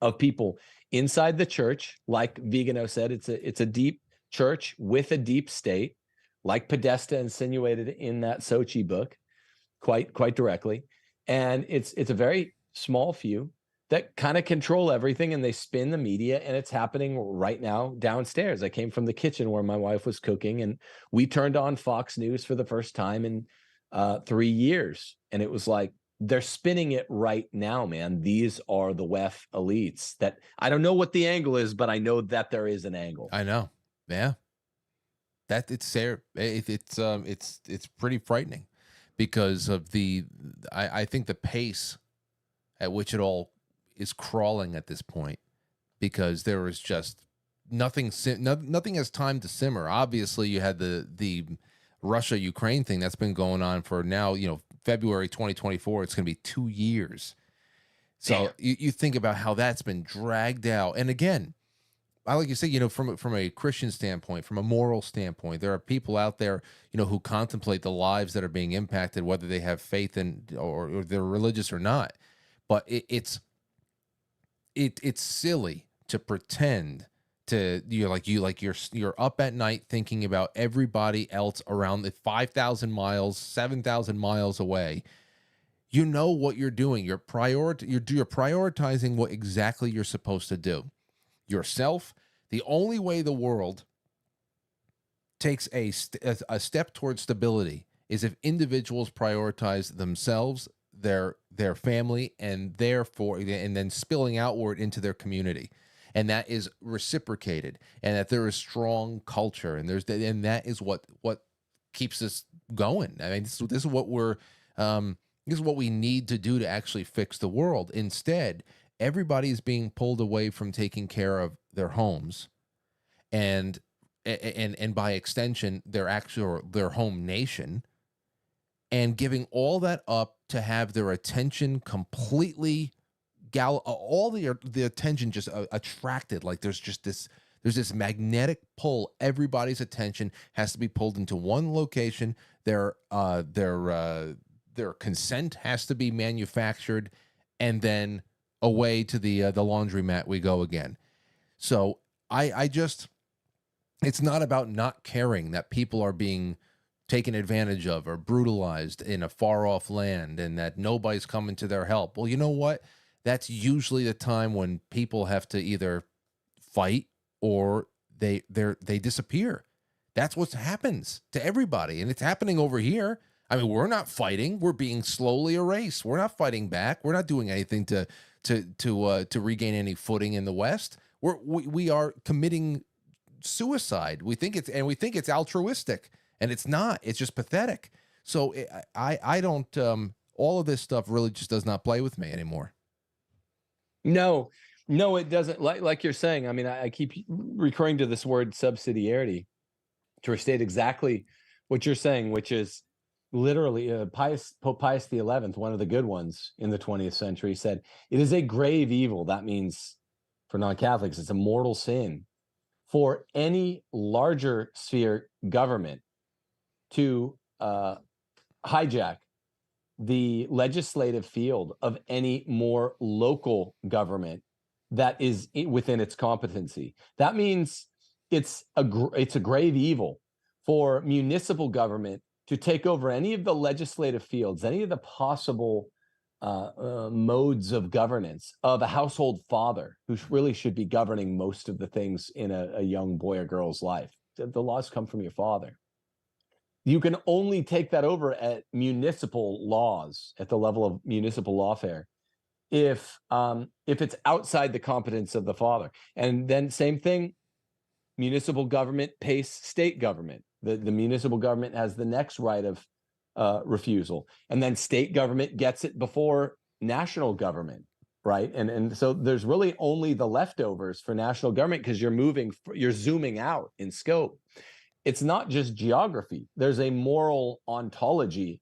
of people inside the church. Like Vigano said, it's a deep church with a deep state, like Podesta insinuated in that Sochi book quite directly. And it's a very small few that kind of control everything, and they spin the media, and it's happening right now downstairs. I came from the kitchen where my wife was cooking, and we turned on Fox News for the first time in 3 years. And it was like, they're spinning it right now, man. These are the WEF elites that I don't know what the angle is, but I know that there is an angle. I know. Yeah. That it's pretty frightening because of I think the pace at which it all is crawling at this point, because there is just nothing has time to simmer. Obviously you had the Russia-Ukraine thing that's been going on for now, February 2024, it's going to be 2 years. So you think about how that's been dragged out. And again, I like you say, from a Christian standpoint, from a moral standpoint, there are people out there, who contemplate the lives that are being impacted, whether they have faith in or they're religious or not. But it's silly to pretend to you're up at night thinking about everybody else around the 5,000 miles, 7,000 miles away. You know what you're doing. You're prioritizing what exactly you're supposed to do. Yourself. The only way the world takes a step towards stability is if individuals prioritize themselves, their family, and then spilling outward into their community, and that is reciprocated, and that there is strong culture, and that is what keeps us going. I mean, this is what this is what we need to do to actually fix the world. Instead, everybody is being pulled away from taking care of their homes, and by extension, their home nation, and giving all that up to have their attention completely all the attention just attracted. Like there's this magnetic pull. Everybody's attention has to be pulled into one location. Their consent has to be manufactured, and then away to the laundromat we go again. So I just, it's not about not caring that people are being taken advantage of or brutalized in a far off land and that nobody's coming to their help. Well, you know what? That's usually the time when people have to either fight or they disappear. That's what happens to everybody, and it's happening over here. I mean, we're not fighting; we're being slowly erased. We're not fighting back. We're not doing anything to regain any footing in the West. We are committing suicide. We think it's altruistic, and it's not. It's just pathetic. So I don't. All of this stuff really just does not play with me anymore. No, it doesn't. Like you're saying. I mean, I keep recurring to this word subsidiarity to restate exactly what you're saying, which is literally Pope Pius XI, one of the good ones in the 20th century, said, "It is a grave evil." That means for non-Catholics, it's a mortal sin for any larger sphere government to hijack the legislative field of any more local government that is within its competency. That means it's a grave evil for municipal government to take over any of the legislative fields, any of the possible modes of governance of a household father who really should be governing most of the things in a young boy or girl's life. The laws come from your father. You can only take that over at municipal laws, at the level of municipal lawfare, if it's outside the competence of the father. And then same thing, municipal government pays state government. The municipal government has the next right of refusal, and then state government gets it before national government, right? And so there's really only the leftovers for national government because you're zooming out in scope. It's not just geography. There's a moral ontology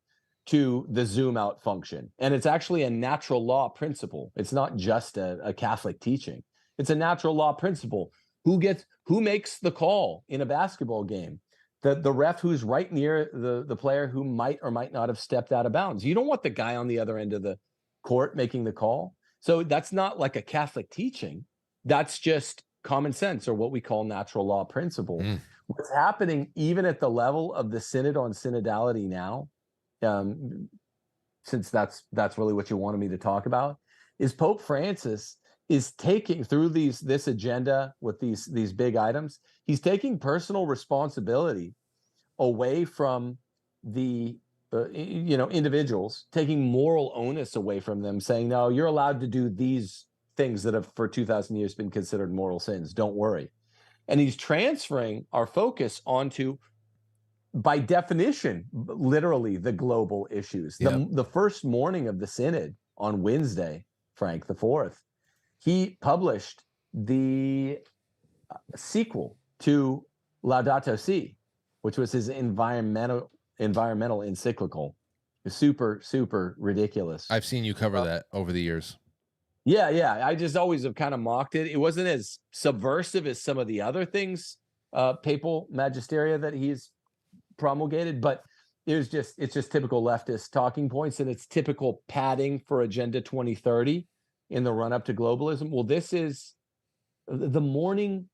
to the zoom out function, and it's actually a natural law principle. It's not just a Catholic teaching. It's a natural law principle. Who makes the call in a basketball game? The ref who's right near the player who might or might not have stepped out of bounds. You don't want the guy on the other end of the court making the call. So that's not like a Catholic teaching. That's just common sense, or what we call natural law principle. What's happening even at the level of the synod on synodality now, since that's really what you wanted me to talk about, is Pope Francis is taking through this agenda with these big items. He's taking personal responsibility away from the individuals, taking moral onus away from them, saying, no, you're allowed to do these things that have for 2,000 years been considered mortal sins. Don't worry. And he's transferring our focus onto, by definition, literally the global issues. Yep. The first morning of the synod on Wednesday, Frank, the 4th, he published the sequel to Laudato Si, which was his environmental encyclical. Super, super ridiculous. I've seen you cover that over the years. Yeah. I just always have kind of mocked it. It wasn't as subversive as some of the other things, papal magisteria that he's promulgated, but it's just typical leftist talking points, and it's typical padding for Agenda 2030 in the run up to globalism. Well, this is the morning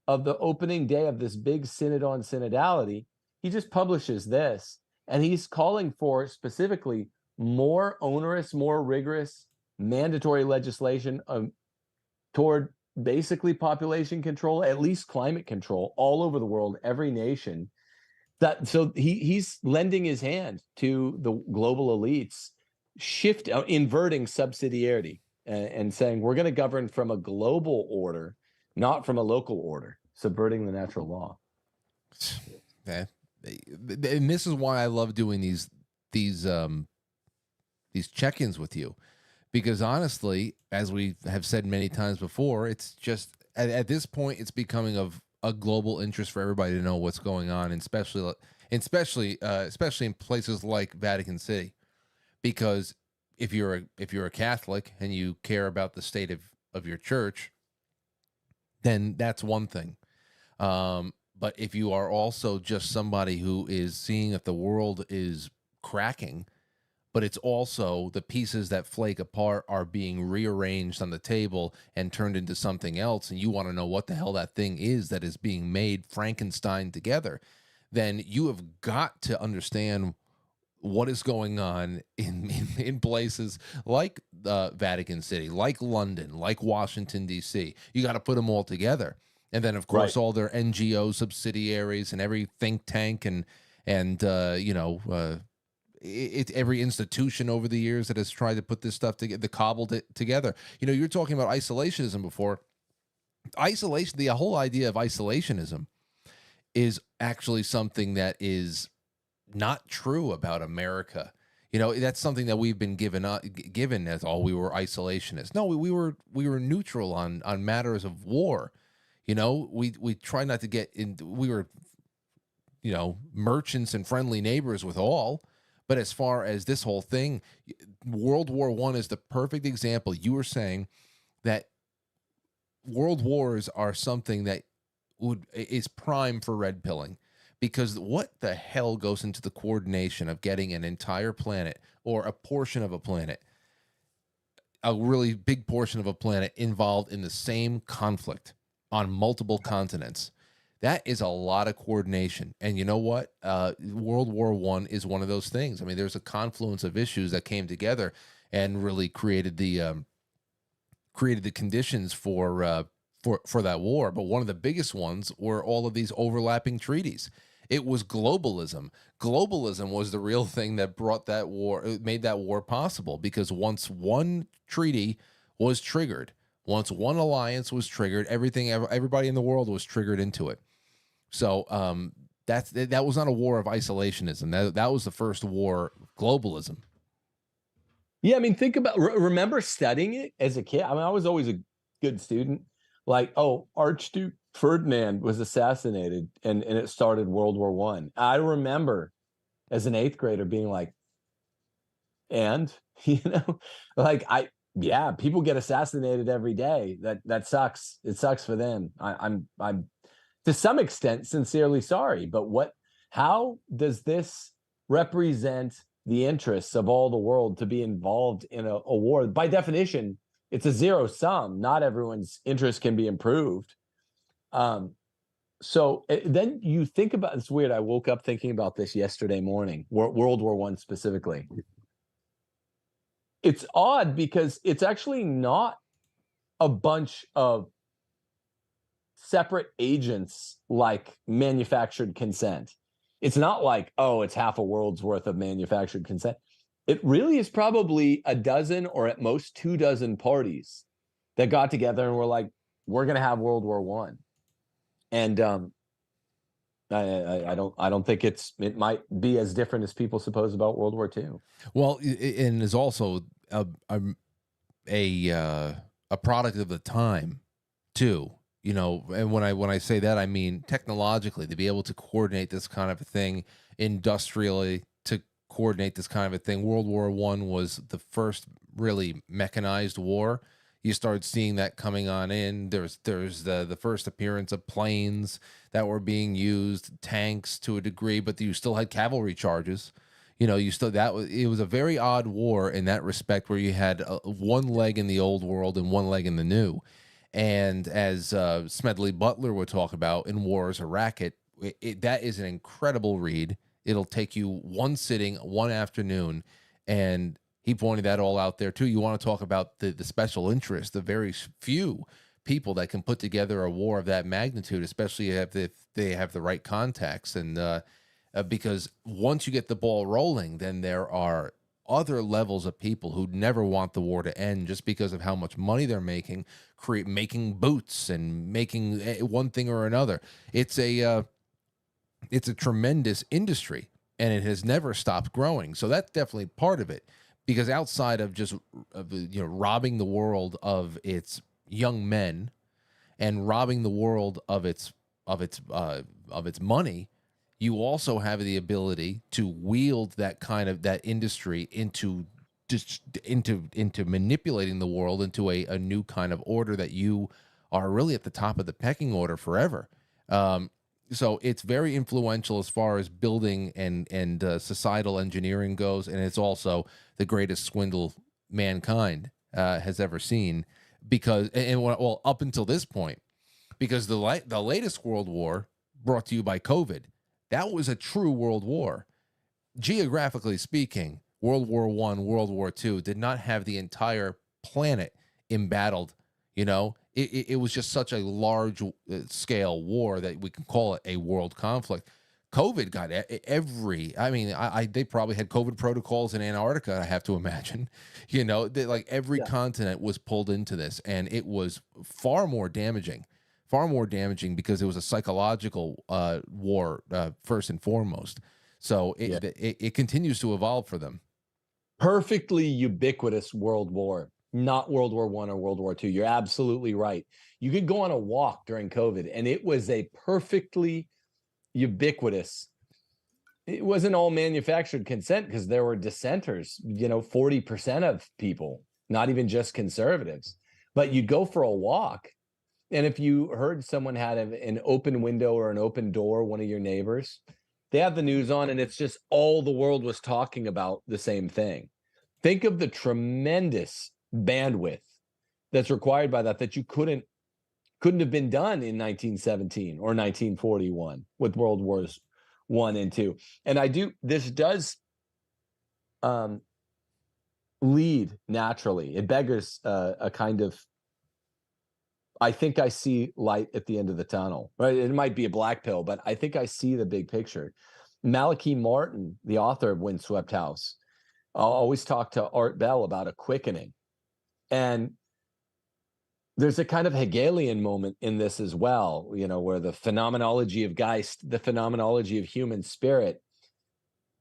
of the opening day of this big synod on synodality. He just publishes this, and he's calling for specifically more onerous, more rigorous, mandatory legislation toward basically population control, at least climate control, all over the world, every nation. So he's lending his hand to the global elites, inverting subsidiarity and saying we're going to govern from a global order, not from a local order, subverting the natural law. And this is why I love doing these check-ins with you, because honestly, as we have said many times before, it's just at this point it's becoming of a global interest for everybody to know what's going on, and especially in places like Vatican City, because if you're a Catholic and you care about the state of your church, then that's one thing. But if you are also just somebody who is seeing that the world is cracking, but it's also the pieces that flake apart are being rearranged on the table and turned into something else, and you want to know what the hell that thing is that is being made Frankenstein together, then you have got to understand what is going on in places like Vatican City, like London, like Washington, D.C. You got to put them all together. And then, of course, all their NGO subsidiaries and every think tank and every institution over the years that has tried to put this stuff together, cobbled it together. You know, you're talking about isolationism before. Isolation, the whole idea of isolationism is actually something that is not true about America. You know, that's something that we've been given as we were isolationists. No, we were neutral on matters of war. You know, we try not to get in. We were, merchants and friendly neighbors with all. But as far as this whole thing, World War I is the perfect example. You were saying that world wars are something that is prime for red pilling. Because what the hell goes into the coordination of getting an entire planet or a portion of a planet, a really big portion of a planet involved in the same conflict on multiple continents? That is a lot of coordination. And you know what? World War I is one of those things. I mean, there's a confluence of issues that came together and really created the conditions for that war. But one of the biggest ones were all of these overlapping treaties. It was globalism. Globalism was the real thing that brought that war, made that war possible, because once one treaty was triggered, once one alliance was triggered, everybody in the world was triggered into it. So that was not a war of isolationism. That was the first war of globalism. Yeah, I mean, think about, remember studying it as a kid? I mean, I was always a good student. Like, Archduke Ferdinand was assassinated and it started World War I. I remember as an 8th grader being like, and, people get assassinated every day. That sucks. It sucks for them. I'm to some extent sincerely sorry, but how does this represent the interests of all the world to be involved in a war? By definition, it's a zero sum. Not everyone's interest can be improved. So then you think about, it's weird. I woke up thinking about this yesterday morning, World War I specifically. It's odd because it's actually not a bunch of separate agents like manufactured consent. It's not like, it's half a world's worth of manufactured consent. It really is probably a dozen or at most 24 parties that got together and were like, we're going to have World War I. And I don't think it might be as different as people suppose about World War II. Well, and is also a product of the time too. And when I say that, I mean technologically, to be able to coordinate this kind of a thing, industrially to coordinate this kind of a thing. World War I was the first really mechanized war. You start seeing that coming on in. There's the first appearance of planes that were being used, tanks to a degree, but you still had cavalry charges. It was a very odd war in that respect, where you had one leg in the old world and one leg in the new. And as Smedley Butler would talk about in War is a Racket, that is an incredible read. It'll take you one sitting, one afternoon, and he pointed that all out there too. You want to talk about the special interest, the very few people that can put together a war of that magnitude, especially if they have the right contacts. And because once you get the ball rolling, then there are other levels of people who never want the war to end just because of how much money they're making boots and making one thing or another. It's a tremendous industry, and it has never stopped growing. So that's definitely part of it, because outside of just robbing the world of its young men and robbing the world of its money, you also have the ability to wield that industry into manipulating the world into a new kind of order that you are really at the top of the pecking order forever. So it's very influential as far as building and societal engineering goes, and it's also the greatest swindle mankind has ever seen. Because up until this point, because the latest World War brought to you by COVID, That was a true world war. Geographically speaking, World War I, World War II did not have the entire planet embattled. It was just such a large scale war that we can call it a world conflict. COVID got they probably had COVID protocols in Antarctica, I have to imagine. Like every continent was pulled into this, and it was far more damaging because it was a psychological war, first and foremost. So it continues to evolve for them. Perfectly ubiquitous world war, not World War I or World War II. You're absolutely right. You could go on a walk during COVID, and it was a perfectly ubiquitous. It wasn't all manufactured consent because there were dissenters, 40% of people, not even just conservatives. But you'd go for a walk, and if you heard someone had an open window or an open door, one of your neighbors, they have the news on, and it's just all the world was talking about the same thing. Think of the tremendous bandwidth that's required by that you couldn't have been done in 1917 or 1941 with World Wars I and II. And this does lead naturally. It beggars a kind of, I think I see light at the end of the tunnel, right? It might be a black pill, but I think I see the big picture. Malachi Martin, the author of Windswept House, I'll always talk to Art Bell about a quickening. And there's a kind of Hegelian moment in this as well, where the phenomenology of Geist, the phenomenology of human spirit,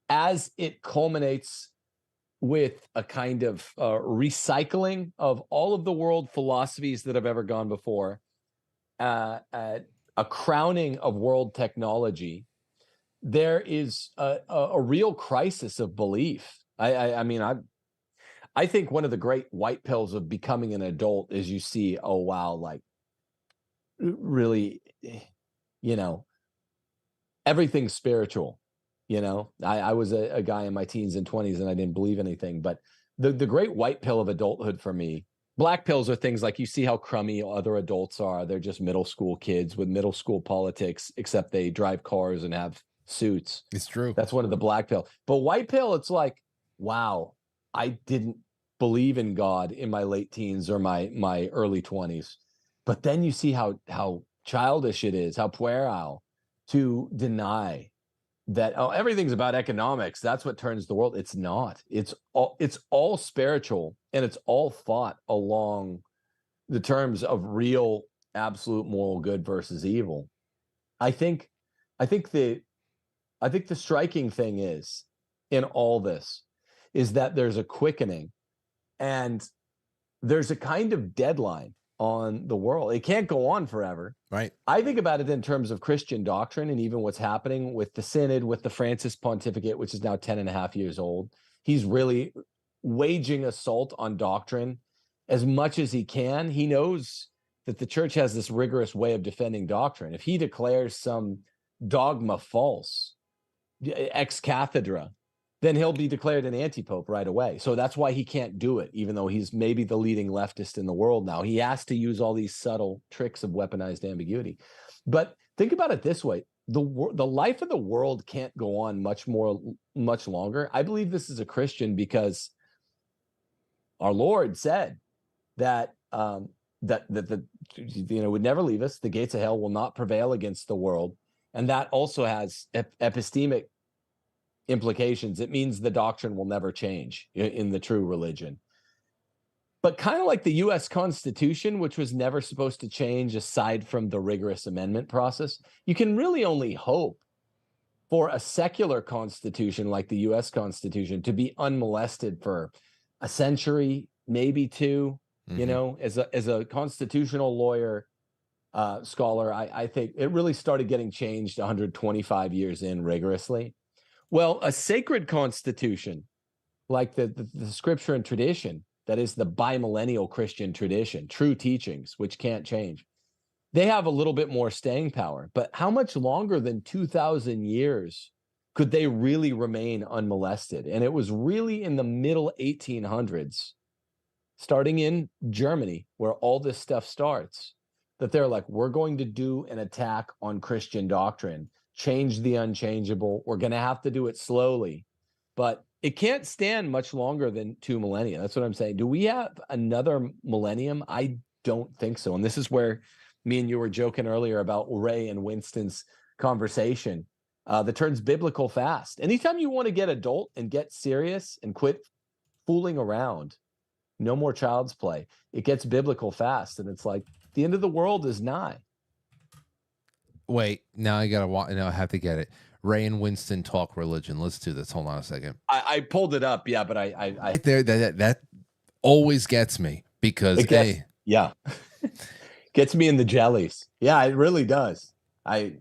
as it culminates with a kind of recycling of all of the world philosophies that have ever gone before, a crowning of world technology, there is a real crisis of belief. I think one of the great white pills of becoming an adult is you see, oh, wow, like really, everything's spiritual. I was a guy in my teens and 20s and I didn't believe anything. But the great white pill of adulthood for me, black pills are things like you see how crummy other adults are. They're just middle school kids with middle school politics, except they drive cars and have suits. It's true. That's one of the black pill. But white pill, it's like, wow, I didn't believe in God in my late teens or my early 20s. But then you see how childish it is, how puerile to deny that everything's about economics. That's what turns the world. It's not. It's all spiritual, and it's all thought along the terms of real, absolute moral good versus evil. I think the striking thing is in all this is that there's a quickening and there's a kind of deadline on the world. It can't go on forever. Right. I think about it in terms of Christian doctrine and even what's happening with the Synod, with the Francis Pontificate, which is now 10 and a half years old. He's really waging assault on doctrine as much as he can. He knows that the church has this rigorous way of defending doctrine. If he declares some dogma false, ex cathedra, then he'll be declared an anti-pope right away. So that's why he can't do it, even though he's maybe the leading leftist in the world now. He has to use all these subtle tricks of weaponized ambiguity. But think about it this way. The life of the world can't go on much longer. I believe this is a Christian because our Lord said that that would never leave us. The gates of hell will not prevail against the world. And that also has epistemic implications. It means the doctrine will never change in the true religion. But kind of like the US Constitution, which was never supposed to change aside from the rigorous amendment process, you can really only hope for a secular constitution like the US Constitution to be unmolested for a century, maybe two. Mm-hmm. As a constitutional lawyer, scholar, I think it really started getting changed 125 years in rigorously. Well, a sacred constitution, like the scripture and tradition, that is the bimillennial Christian tradition, true teachings, which can't change, they have a little bit more staying power. But how much longer than 2,000 years could they really remain unmolested? And it was really in the middle 1800s, starting in Germany, where all this stuff starts, that they're like, we're going to do an attack on Christian doctrine change the unchangeable. We're going to have to do it slowly, but it can't stand much longer than 2 millennia. That's what I'm saying. Do we have another millennium? I don't think so. And this is where me and you were joking earlier about Ray and Winston's conversation that turns biblical fast. Anytime you want to get adult and get serious and quit fooling around, no more child's play, it gets biblical fast. And it's like the end of the world is nigh. Wait, now I gotta now I have to get it. Ray and Winston talk religion. Let's do this. Hold on a second. I pulled it up, yeah, but I right there, that always gets me because yeah, gets me in the jellies. Yeah, it really does. Sorry,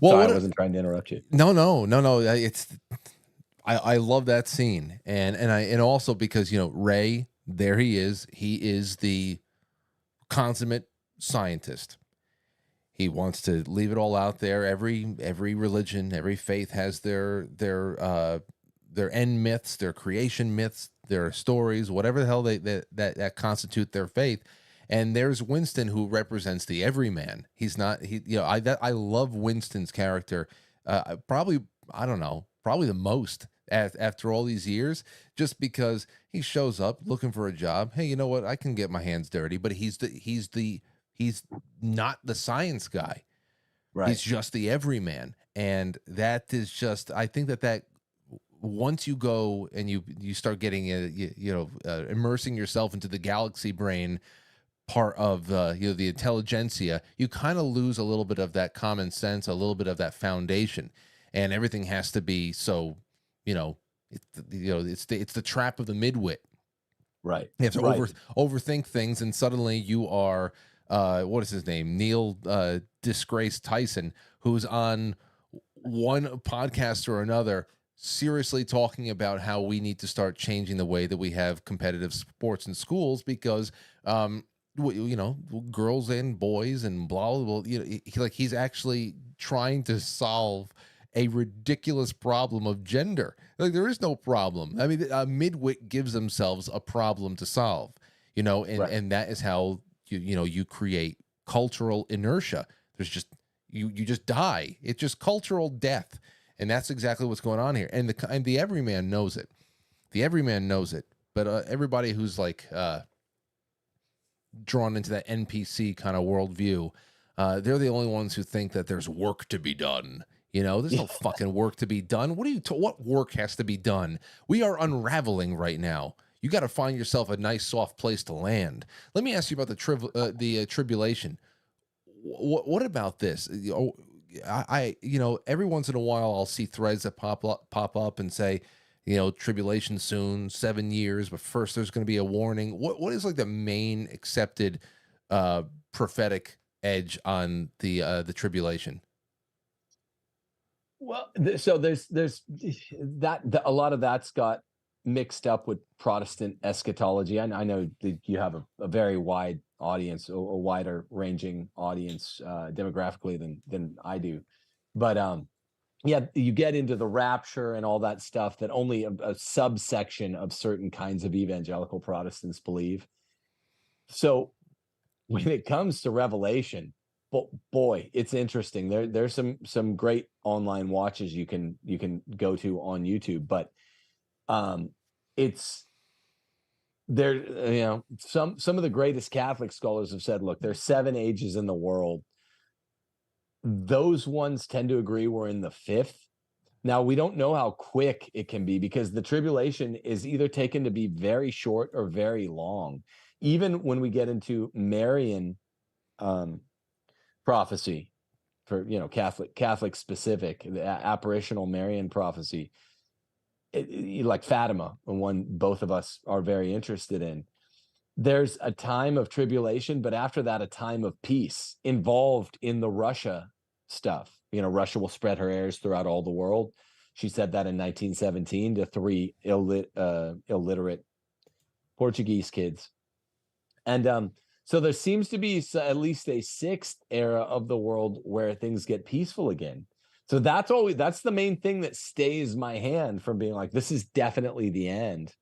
I wasn't trying to interrupt you. No. It's I love that scene, and also because Ray, there he is. He is the consummate scientist. He wants to leave it all out there. Every religion, every faith has their end myths, their creation myths, their stories, whatever the hell that constitute their faith. And there's Winston, who represents the everyman. He's not I love Winston's character. Probably the most after all these years, just because he shows up looking for a job. Hey, you know what? I can get my hands dirty, but he's not the science guy. Right. He's just the everyman. And that is just, I think that once you go and you start getting, immersing yourself into the galaxy brain part of, the intelligentsia, you kind of lose a little bit of that common sense, a little bit of that foundation, and everything has to be so, it's the trap of the midwit. Right. You have to overthink things, and suddenly you are, what is his name? Neil Disgrace Tyson, who's on one podcast or another, seriously talking about how we need to start changing the way that we have competitive sports in schools because, girls and boys and blah, blah, blah. He's actually trying to solve a ridiculous problem of gender. Like, there is no problem. I mean, midwit gives themselves a problem to solve, and that is how you create cultural inertia. There's just you just die. It's just cultural death, and that's exactly what's going on here. And the everyman knows it. The everyman knows it. But everybody who's like drawn into that NPC kind of worldview, they're the only ones who think that there's work to be done. There's no fucking work to be done. What work has to be done? We are unraveling right now. You got to find yourself a nice, soft place to land. Let me ask you about the tribulation. What about this? I every once in a while I'll see threads that pop up and say, tribulation soon, 7 years, but first there's going to be a warning. What is like the main accepted prophetic edge on the tribulation? Well, so there's that a lot of that's got mixed up with Protestant eschatology. I know that you have a very wide audience, a wider ranging audience demographically than I do, but yeah, you get into the rapture and all that stuff that only a subsection of certain kinds of evangelical Protestants believe. So when it comes to Revelation, boy, it's interesting. There's some great online watches you can go to on YouTube, but it's there. Some of the greatest Catholic scholars have said, look, there's 7 ages in the world. Those ones tend to agree we're in the 5th. Now, we don't know how quick it can be because the tribulation is either taken to be very short or very long. Even when we get into Marian prophecy, for Catholic specific, the apparitional Marian prophecy, like Fatima, one both of us are very interested in. There's a time of tribulation, but after that, a time of peace involved in the Russia stuff. Russia will spread her airs throughout all the world. She said that in 1917 to 3 illiterate Portuguese kids. And so there seems to be at least a 6th era of the world where things get peaceful again. So that's the main thing that stays my hand from being like, this is definitely the end,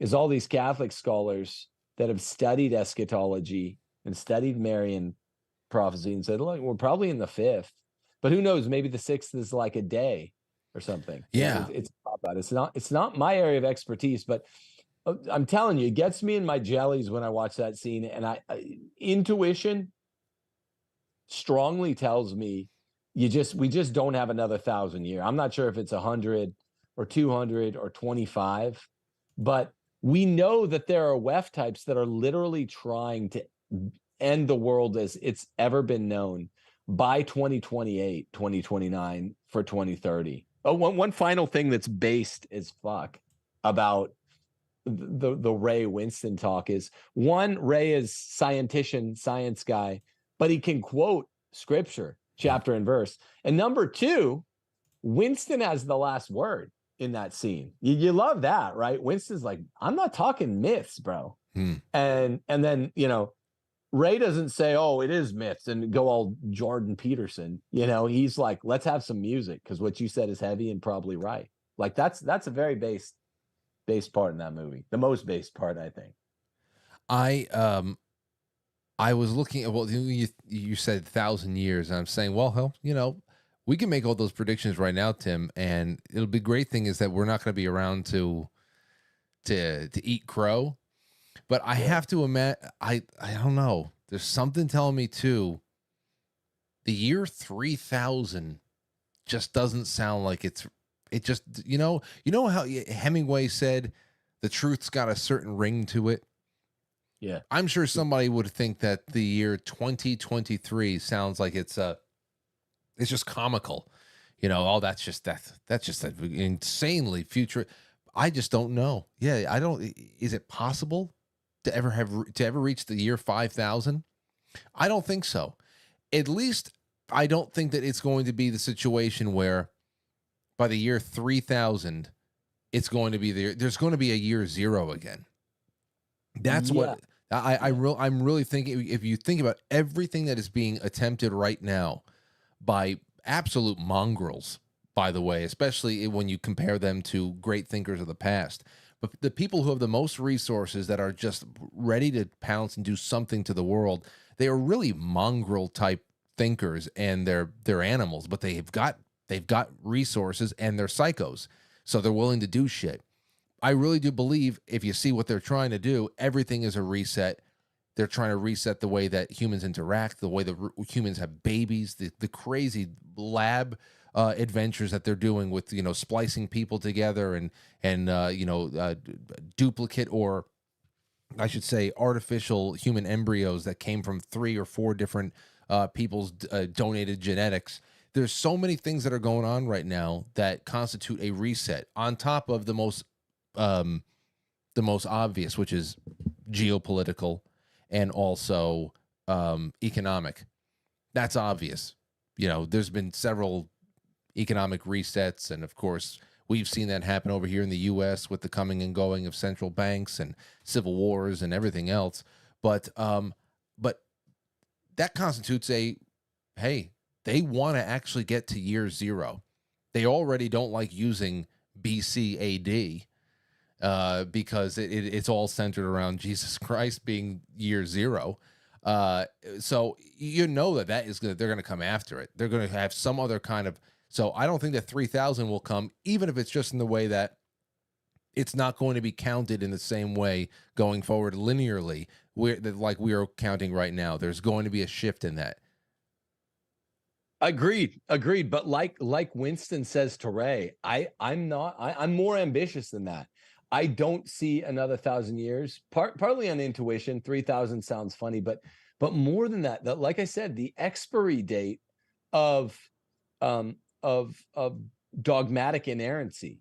is all these Catholic scholars that have studied eschatology and studied Marian prophecy and said, look, we're probably in the 5th. But who knows? Maybe the 6th is like a day or something. Yeah. It's not my area of expertise, but I'm telling you, it gets me in my jellies when I watch that scene. And intuition strongly tells me we just don't have another 1,000 year. I'm not sure if it's 100 or 200 or 25, but we know that there are WEF types that are literally trying to end the world as it's ever been known by 2028, 2029 for 2030. Oh, one final thing that's based as fuck about the Ray Winston talk is, one, Ray is science guy, but he can quote scripture, chapter and verse. And number two, Winston has the last word in that scene. You love that, right? Winston's like, I'm not talking myths, bro. And then, Ray doesn't say, oh, it is myths and go all Jordan Peterson. He's like, let's have some music because what you said is heavy and probably right. Like that's a very base part in that movie. The most base part, I think. I was looking at, well, you said 1,000 years, and I'm saying, well, hell, we can make all those predictions right now, Tim, and it'll be great thing is that we're not going to be around to eat crow. But I have to imagine, I don't know. There's something telling me too. The year 3000 just doesn't sound like it just, how Hemingway said the truth's got a certain ring to it. Yeah. I'm sure somebody would think that the year 2023 sounds like it's just comical. That's just insanely future. I just don't know. Yeah, I don't. Is it possible to ever reach the year 5000? I don't think so. At least I don't think that it's going to be the situation where by the year 3000 it's going to be there's going to be a year 0 again. That's what I'm really thinking. If you think about everything that is being attempted right now by absolute mongrels, by the way, especially when you compare them to great thinkers of the past. But the people who have the most resources that are just ready to pounce and do something to the world, they are really mongrel type thinkers, and they're animals, but they've got resources and they're psychos. So they're willing to do shit. I really do believe if you see what they're trying to do, everything is a reset. They're trying to reset the way that humans interact, the way the humans have babies, the crazy lab adventures that they're doing with splicing people together and duplicate, or I should say artificial human embryos that came from 3 or 4 different people's donated genetics. There's so many things that are going on right now that constitute a reset on top of the most obvious, which is geopolitical and also economic. That's obvious. There's been several economic resets, and of course we've seen that happen over here in the US with the coming and going of central banks and civil wars and everything else. But that constitutes hey, they want to actually get to year 0. They already don't like using BC AD because it's all centered around Jesus Christ being year 0. So that is they're going to come after it. They're going to have some other kind of. So I don't think that 3000 will come, even if it's just in the way that it's not going to be counted in the same way going forward linearly, like we are counting right now. There's going to be a shift in that. Agreed. But like Winston says to Ray, I'm more ambitious than that. I don't see another 1,000 years. Partly on intuition, 3000 sounds funny, but more than that, like I said, the expiry date of dogmatic inerrancy.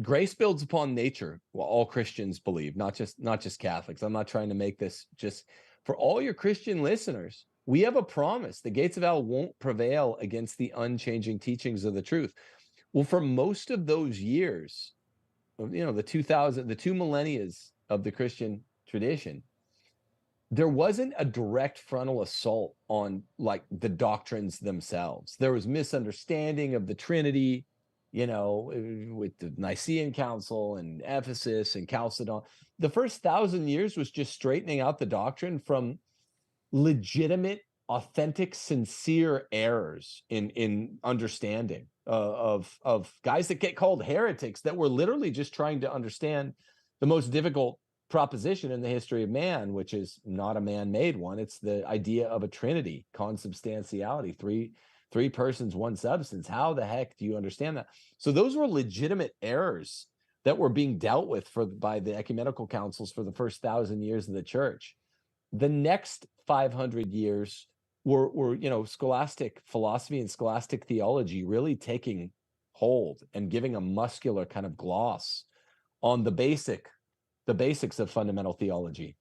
Grace builds upon nature. Well, all Christians believe, not just Catholics. I'm not trying to make this just for all your Christian listeners. We have a promise. The gates of hell won't prevail against the unchanging teachings of the truth. Well, for most of those years, the 2 millennia of the Christian tradition, there wasn't a direct frontal assault on like the doctrines themselves. There was misunderstanding of the Trinity, with the Nicene Council and Ephesus and Chalcedon. The first 1,000 years was just straightening out the doctrine from legitimate authentic, sincere errors in understanding of guys that get called heretics that were literally just trying to understand the most difficult proposition in the history of man, which is not a man-made one. It's the idea of a trinity, consubstantiality, three persons, one substance. How the heck do you understand that? So those were legitimate errors that were being dealt with by the ecumenical councils for the first 1,000 years of the church. The next 500 years were scholastic philosophy and scholastic theology really taking hold and giving a muscular kind of gloss on the basics of fundamental theology.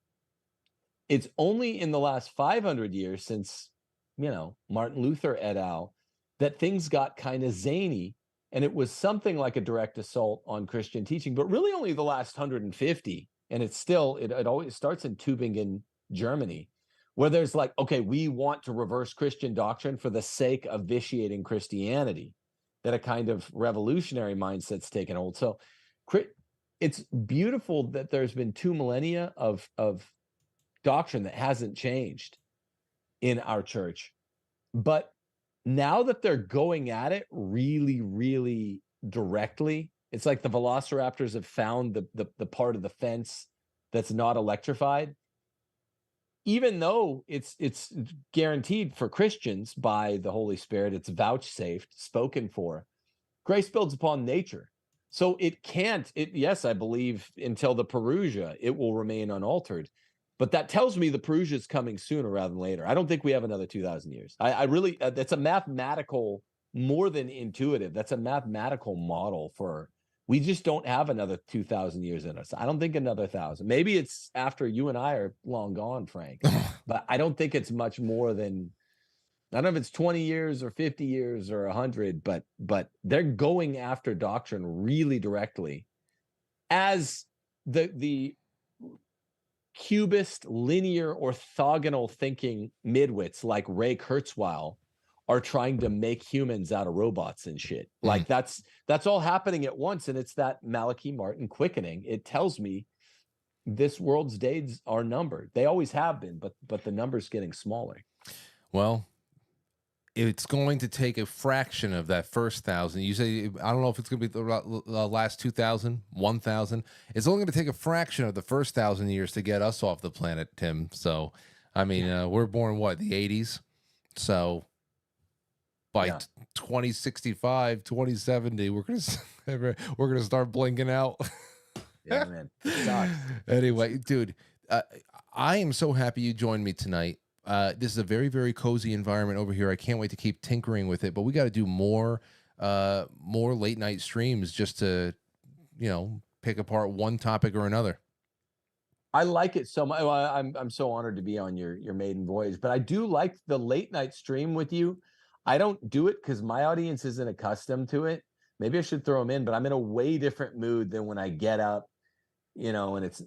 It's only in the last 500 years since, Martin Luther et al., that things got kind of zany, and it was something like a direct assault on Christian teaching, but really only the last 150. And it's still, it always starts in Tübingen, Germany, where there's like, okay, we want to reverse Christian doctrine for the sake of vitiating Christianity, that a kind of revolutionary mindset's taken hold. So it's beautiful that there's been 2 millennia of doctrine that hasn't changed in our church. But now that they're going at it really, really directly, it's like the velociraptors have found the part of the fence that's not electrified. Even though it's guaranteed for Christians by the Holy Spirit, it's vouchsafed, spoken for. Grace builds upon nature. So yes, I believe until the Parousia, it will remain unaltered. But that tells me the Parousia is coming sooner rather than later. I don't think we have another 2,000 years. I really, that's a mathematical, more than intuitive, that's a mathematical model we just don't have another 2,000 years in us. I don't think another 1,000. Maybe it's after you and I are long gone, Frank. But I don't think it's much more than, I don't know if it's 20 years or 50 years or 100, but they're going after doctrine really directly, as the cubist, linear, orthogonal thinking midwits like Ray Kurzweil are trying to make humans out of robots and shit. Like that's all happening at once. And it's that Malachi Martin quickening. It tells me this world's days are numbered. They always have been, but the number's getting smaller. Well, it's going to take a fraction of that first 1,000. You say, I don't know if it's going to be the last 2,000, 1,000. It's only going to take a fraction of the first 1,000 years to get us off the planet, Tim. So, I mean, we're born, the 80s? So by 2065, 2070, we're going to start blinking out. Yeah, man. It sucks. Anyway, dude, I am so happy you joined me tonight. This is a very, very cozy environment over here. I can't wait to keep tinkering with it, but we got to do more late night streams just to, pick apart one topic or another. I like it so much. Well, I'm so honored to be on your maiden voyage, but I do like the late night stream with you. I don't do it because my audience isn't accustomed to it. Maybe I should throw them in, but I'm in a way different mood than when I get up, and it's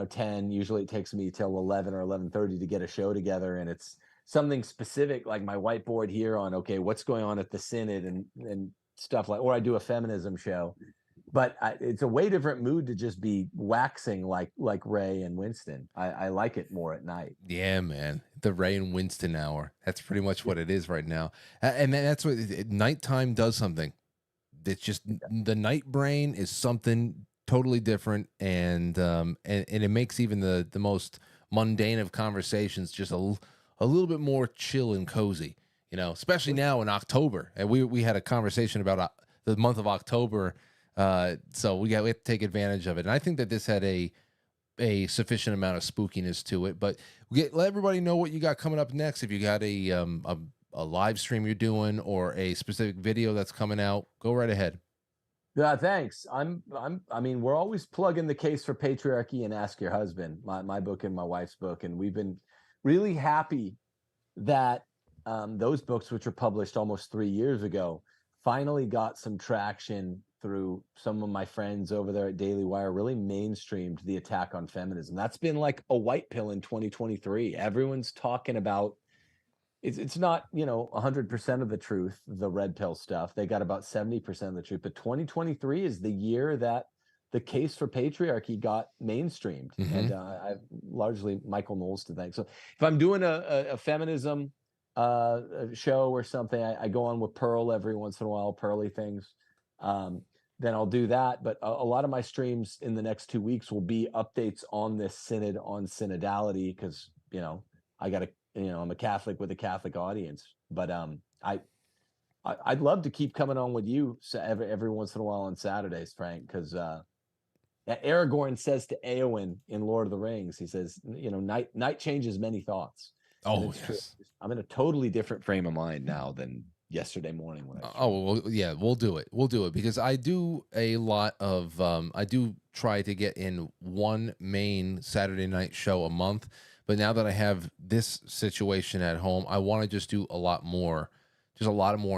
10. Usually it takes me till 11 or 11:30 to get a show together, and it's something specific like my whiteboard here on what's going on at the synod and stuff like, or I do a feminism show. But it's a way different mood to just be waxing like Ray and Winston. I like it more at night. Yeah, man. The Ray and Winston hour. That's pretty much what it is right now. And that's what nighttime does something. It's just the night brain is something totally different. And it makes even the most mundane of conversations just a little bit more chill and cozy, especially now in October. And we had a conversation about the month of October. So we have to take advantage of it. And I think that this had a sufficient amount of spookiness to it, but let everybody know what you got coming up next. If you got a live stream you're doing or a specific video that's coming out, go right ahead. Yeah, thanks. I mean, we're always plugging the Case for Patriarchy and Ask Your Husband, my book and my wife's book. And we've been really happy that those books, which were published almost 3 years ago, finally got some traction through some of my friends over there at Daily Wire, really mainstreamed the attack on feminism. That's been like a white pill in 2023. Everyone's talking about it's not 100% of the truth, the red pill stuff. They got about 70% of the truth, but 2023 is the year that the Case for Patriarchy got mainstreamed. And I've largely Michael Knowles to thank. So if I'm doing a feminism show or something. I go on with Pearl every once in a while, Pearly Things. Then I'll do that. But a lot of my streams in the next 2 weeks will be updates on this synod, on synodality, because, you know, I got to, you know, I'm a Catholic with a Catholic audience. But I'd love to keep coming on with you every once in a while on Saturdays, Frank, because Aragorn says to Eowyn in Lord of the Rings, he says, you know, night changes many thoughts. Oh, yes. True. I'm in a totally different frame of mind now than yesterday morning when I well, yeah, we'll do it because I do a lot of I do try to get in one main Saturday night show a month, but now that I have this situation at home, I want to just do a lot more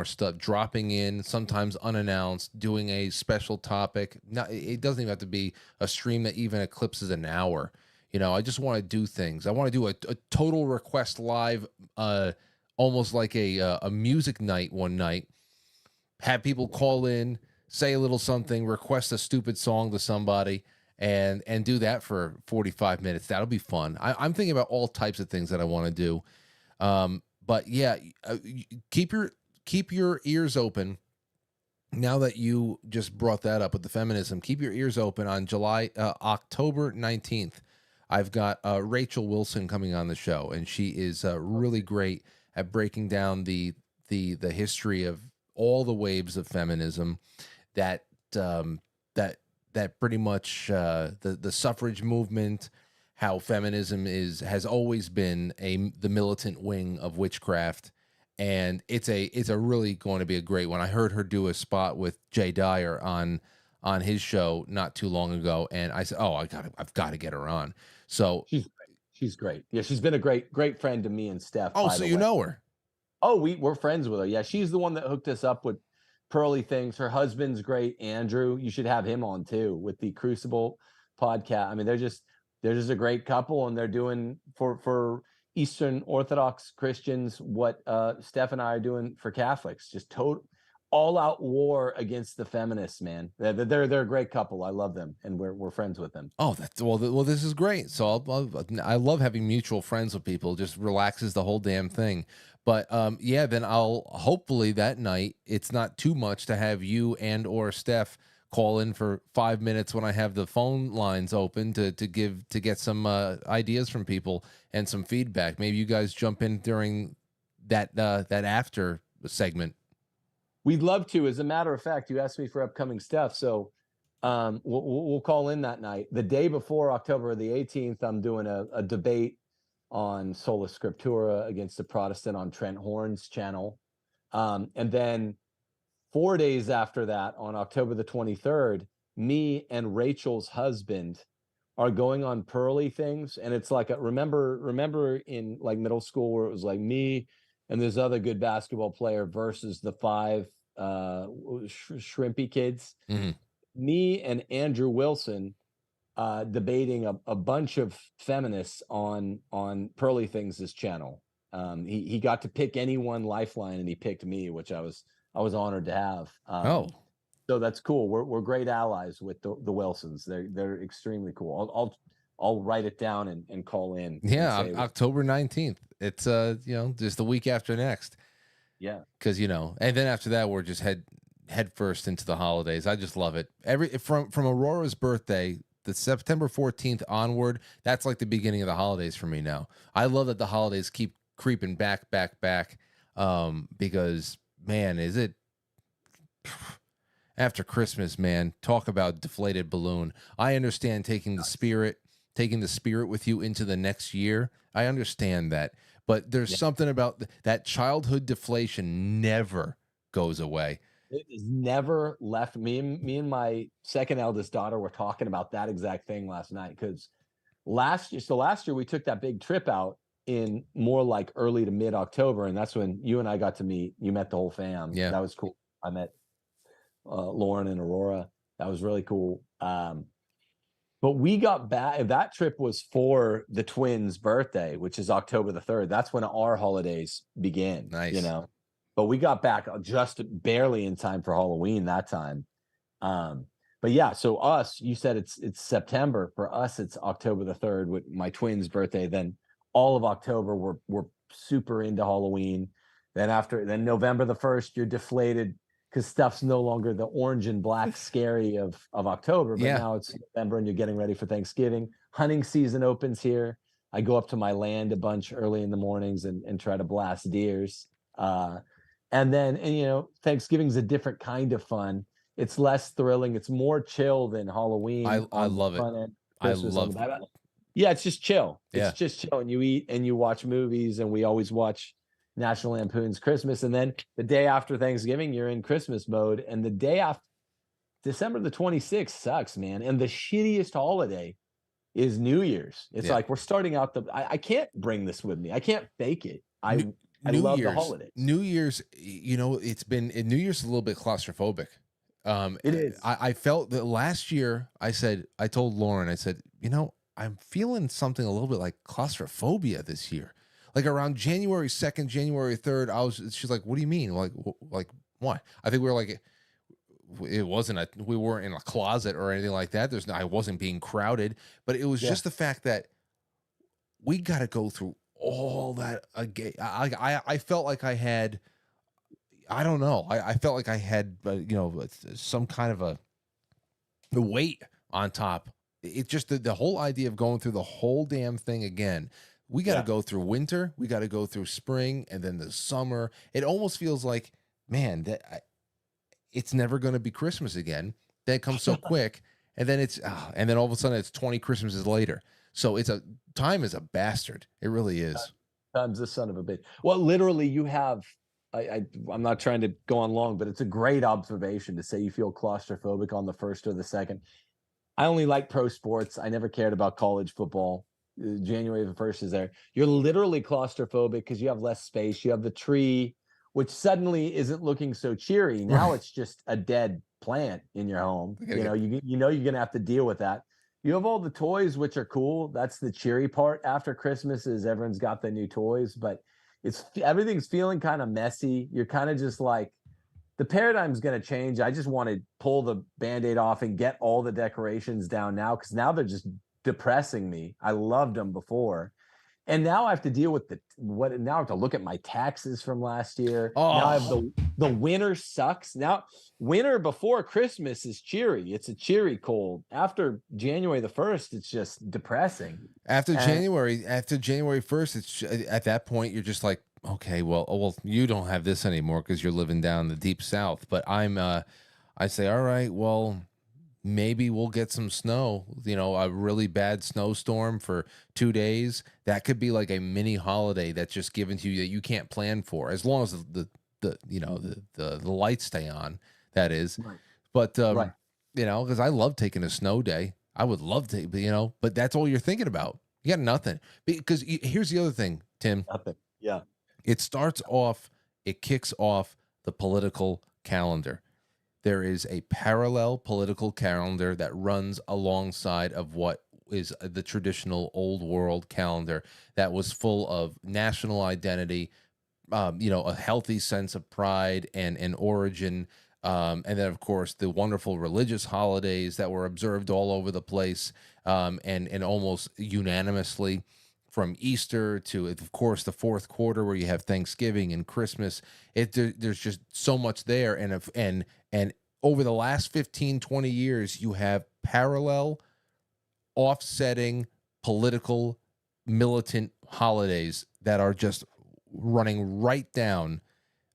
stuff, dropping in sometimes unannounced, doing a special topic. Not, it doesn't even have to be a stream that even eclipses an hour. You know, I just want to do things. I want to do a total request live, almost like a music night one night. Have people call in, say a little something, request a stupid song to somebody, and do that for 45 minutes. That'll be fun. I'm thinking about all types of things that I want to do. But yeah, keep your ears open. Now that you just brought that up with the feminism, keep your ears open on October 19th. I've got Rachel Wilson coming on the show, and she is really great at breaking down the history of all the waves of feminism that pretty much the suffrage movement, how feminism has always been the militant wing of witchcraft, and it's really going to be a great one. I heard her do a spot with Jay Dyer on his show not too long ago, and I said, "Oh, I've got to get her on." So she's great. Yeah, she's been a great friend to me and Steph. Oh, so you know her? Oh, we're friends with her. Yeah, she's the one that hooked us up with Pearly Things. Her husband's great, Andrew. You should have him on too with the Crucible podcast. I mean, they're just a great couple, and they're doing for Eastern Orthodox Christians what Steph and I are doing for Catholics. Just total all-out war against the feminists, man. They're a great couple. I love them, and we're friends with them. Oh, that's well. This is great. So I love having mutual friends with people. It just relaxes the whole damn thing. But yeah, then I'll hopefully that night it's not too much to have you and or Steph call in for 5 minutes when I have the phone lines open to get some ideas from people and some feedback. Maybe you guys jump in during that after segment. We'd love to. As a matter of fact, you asked me for upcoming stuff, so we'll call in that night. The day before October the 18th, I'm doing a debate on Sola Scriptura against a Protestant on Trent Horn's channel, and then 4 days after that, on October the 23rd, me and Rachel's husband are going on Pearly Things, and it's like remember in like middle school where it was like me and this other good basketball player versus the 5 shrimpy kids. Mm-hmm. Me and Andrew Wilson debating a bunch of feminists on Pearly Things' channel. He got to pick any one lifeline, and he picked me, which I was honored to have. So that's cool. We're great allies with the Wilsons. They're extremely cool. I'll write it down and call in. Yeah, October 19th. It's just the week after next. Yeah, because and then after that we're just head first into the holidays. I just love it. From Aurora's birthday, the September 14th onward, that's like the beginning of the holidays for me now. I love that the holidays keep creeping back, because man, is it after Christmas, man, talk about deflated balloon. I understand taking the spirit with you into the next year. I understand that. But there's something about that childhood deflation never goes away. It has never left me. And my second eldest daughter were talking about that exact thing last night, because last year we took that big trip out in more like early to mid October, and that's when you and I got to meet. You met the whole fam. Yeah, that was cool. I met Lauren and Aurora. That was really cool. But we got back. That trip was for the twins' birthday, which is October the 3rd. That's when our holidays begin. Nice. But we got back just barely in time for Halloween that time. But yeah, so you said it's September. For us, it's October the 3rd with my twins' birthday. Then all of October we're super into Halloween. Then November the 1st, you're deflated because stuff's no longer the orange and black scary of October, but now it's November and you're getting ready for Thanksgiving. Hunting season opens here. I go up to my land a bunch early in the mornings and try to blast deers. And you know, Thanksgiving's a different kind of fun. It's less thrilling. It's more chill than Halloween. I love it. I love it. Yeah, it's just chill. Yeah. It's just chill. And you eat and you watch movies, and we always watch National Lampoon's Christmas. And then the day after Thanksgiving, you're in Christmas mode. And the day after December the 26th sucks, man. And the shittiest holiday is New Year's. It's like we're starting out I can't bring this with me. I can't fake it. I love the holidays. New Year's, you know, New Year's is a little bit claustrophobic. It is. I felt that last year I told Lauren, I said, you know, I'm feeling something a little bit like claustrophobia this year. Like around January 2nd, January 3rd, she's like, what do you mean? Like what? I think we were like, we weren't in a closet or anything like that. I wasn't being crowded, but it was just the fact that we got to go through all that again. I felt like I had, I don't know. I felt like I had, you know, some kind of a weight on top. It just, the whole idea of going through the whole damn thing again. We got to go through winter. We got to go through spring and then the summer. It almost feels like, man, it's never going to be Christmas again. That comes so quick. And then and then all of a sudden it's 20 Christmases later. So time is a bastard. It really is. Time's the son of a bitch. Well, literally you have, I'm not trying to go on long, but it's a great observation to say you feel claustrophobic on the 1st or the 2nd. I only like pro sports. I never cared about college football. January the 1st is there. You're literally claustrophobic because you have less space. You have the tree, which suddenly isn't looking so cheery. Now it's just a dead plant in your home. You know you're gonna have to deal with that. You have all the toys, which are cool. That's the cheery part after Christmas, is everyone's got the new toys, but everything's feeling kind of messy. You're kind of just like, the paradigm's going to change. I just want to pull the Band-Aid off and get all the decorations down now, because now they're just depressing me. I loved them before. And now I have to deal with now I have to look at my taxes from last year. Now I have the winter sucks. Now winter before Christmas is cheery. It's a cheery cold. After January the 1st, it's just depressing. After January 1st, it's at that point you're just like, okay, well, you don't have this anymore because you're living down the deep south. But I say, all right, well, maybe we'll get some snow, you know, a really bad snowstorm for 2 days. That could be like a mini holiday that's just given to you that you can't plan for, as long as the lights stay on, that is. Right. But, you know, because I love taking a snow day. I would love to, you know, but that's all you're thinking about. You got nothing. Because here's the other thing, Tim. Nothing. Yeah. It kicks off the political calendar. There is a parallel political calendar that runs alongside of what is the traditional old world calendar that was full of national identity, you know, a healthy sense of pride and origin. And then, of course, the wonderful religious holidays that were observed all over the place, and almost unanimously, from Easter to, of course, the fourth quarter where you have Thanksgiving and Christmas. There's just so much there. And over the last 15, 20 years, you have parallel, offsetting, political, militant holidays that are just running right down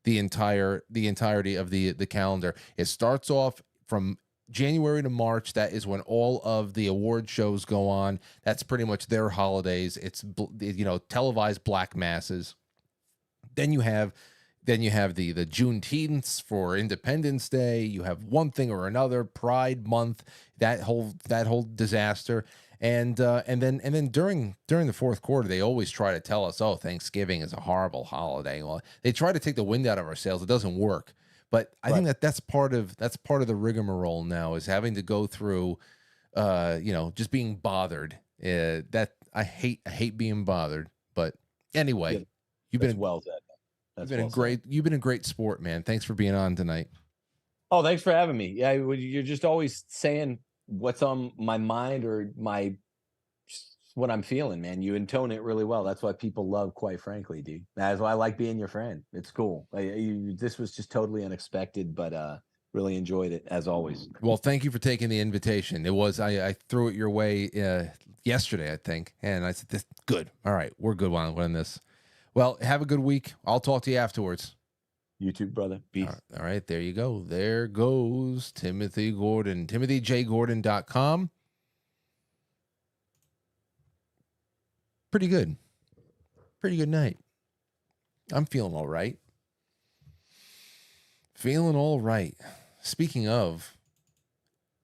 the entirety of the calendar. It starts off from January to March. That is when all of the award shows go on. That's pretty much their holidays. It's, you know, televised black masses. Then you have the Juneteenth for Independence Day. You have one thing or another, Pride Month, that whole disaster. And then during the fourth quarter, they always try to tell us, oh, Thanksgiving is a horrible holiday. Well, they try to take the wind out of our sails. It doesn't work. But I think that's part of the rigmarole now, is having to go through, you know, just being bothered. That I hate being bothered. But anyway, you've been a great sport, man. Thanks for being on tonight. Oh, thanks for having me. Yeah, you're just always saying what's on my mind or my what I'm feeling, man. You intone it really well. That's why people love, quite frankly, dude. That's why I like being your friend. It's cool. This was just totally unexpected, but really enjoyed it as always. Well, thank you for taking the invitation. It was I threw it your way yesterday, I think, and I said, "This good. All right, we're good on this." Well, have a good week. I'll talk to you afterwards. You too, brother. Peace. All right, there you go. There goes Timothy Gordon. TimothyJGordon.com. Pretty good. Pretty good night. I'm feeling all right. Feeling all right. Speaking of,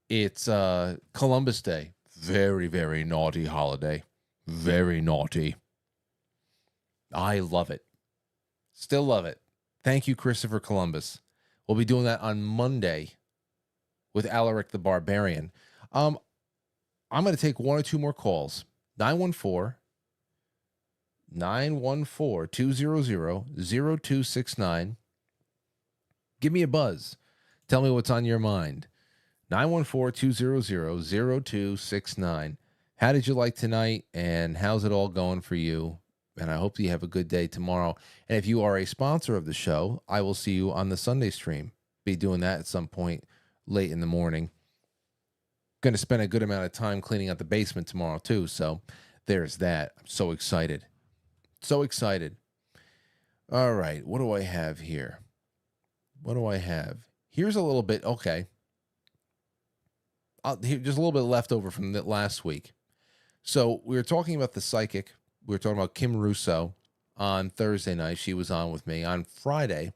it's Columbus Day. Very, very naughty holiday. Very naughty. I love it. Still love it. Thank you, Christopher Columbus. We'll be doing that on Monday with Alaric the Barbarian. I'm going to take one or two more calls. 914-200-0269. Give me a buzz. Tell me what's on your mind. 914-200-0269. How did you like tonight, and how's it all going for you? And I hope you have a good day tomorrow. And if you are a sponsor of the show, I will see you on the Sunday stream. Be doing that at some point late in the morning. Going to spend a good amount of time cleaning out the basement tomorrow too. So there's that. I'm so excited. So excited. All right. What do I have here? What do I have? Here's a little bit. Okay. Just a little bit left over from the last week. So we were talking about the psychic. We were talking about Kim Russo on Thursday night. She was on with me. On Friday,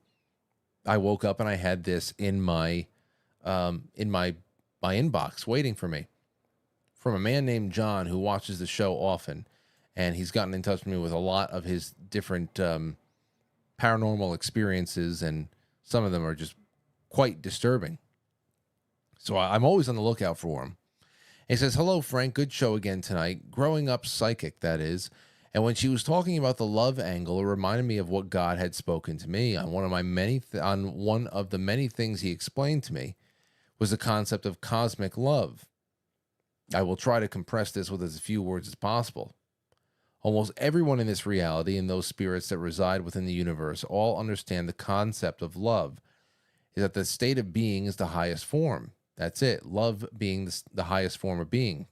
I woke up and I had this in my inbox waiting for me from a man named John who watches the show often, and he's gotten in touch with me with a lot of his different paranormal experiences, and some of them are just quite disturbing. So I'm always on the lookout for him. He says, "Hello, Frank. Good show again tonight. Growing up psychic, that is. And when she was talking about the love angle, it reminded me of what God had spoken to me on one of the many things he explained to me was the concept of cosmic love. I will try to compress this with as few words as possible. Almost everyone in this reality and those spirits that reside within the universe all understand the concept of love is that the state of being is the highest form. That's it. Love being the highest form of being.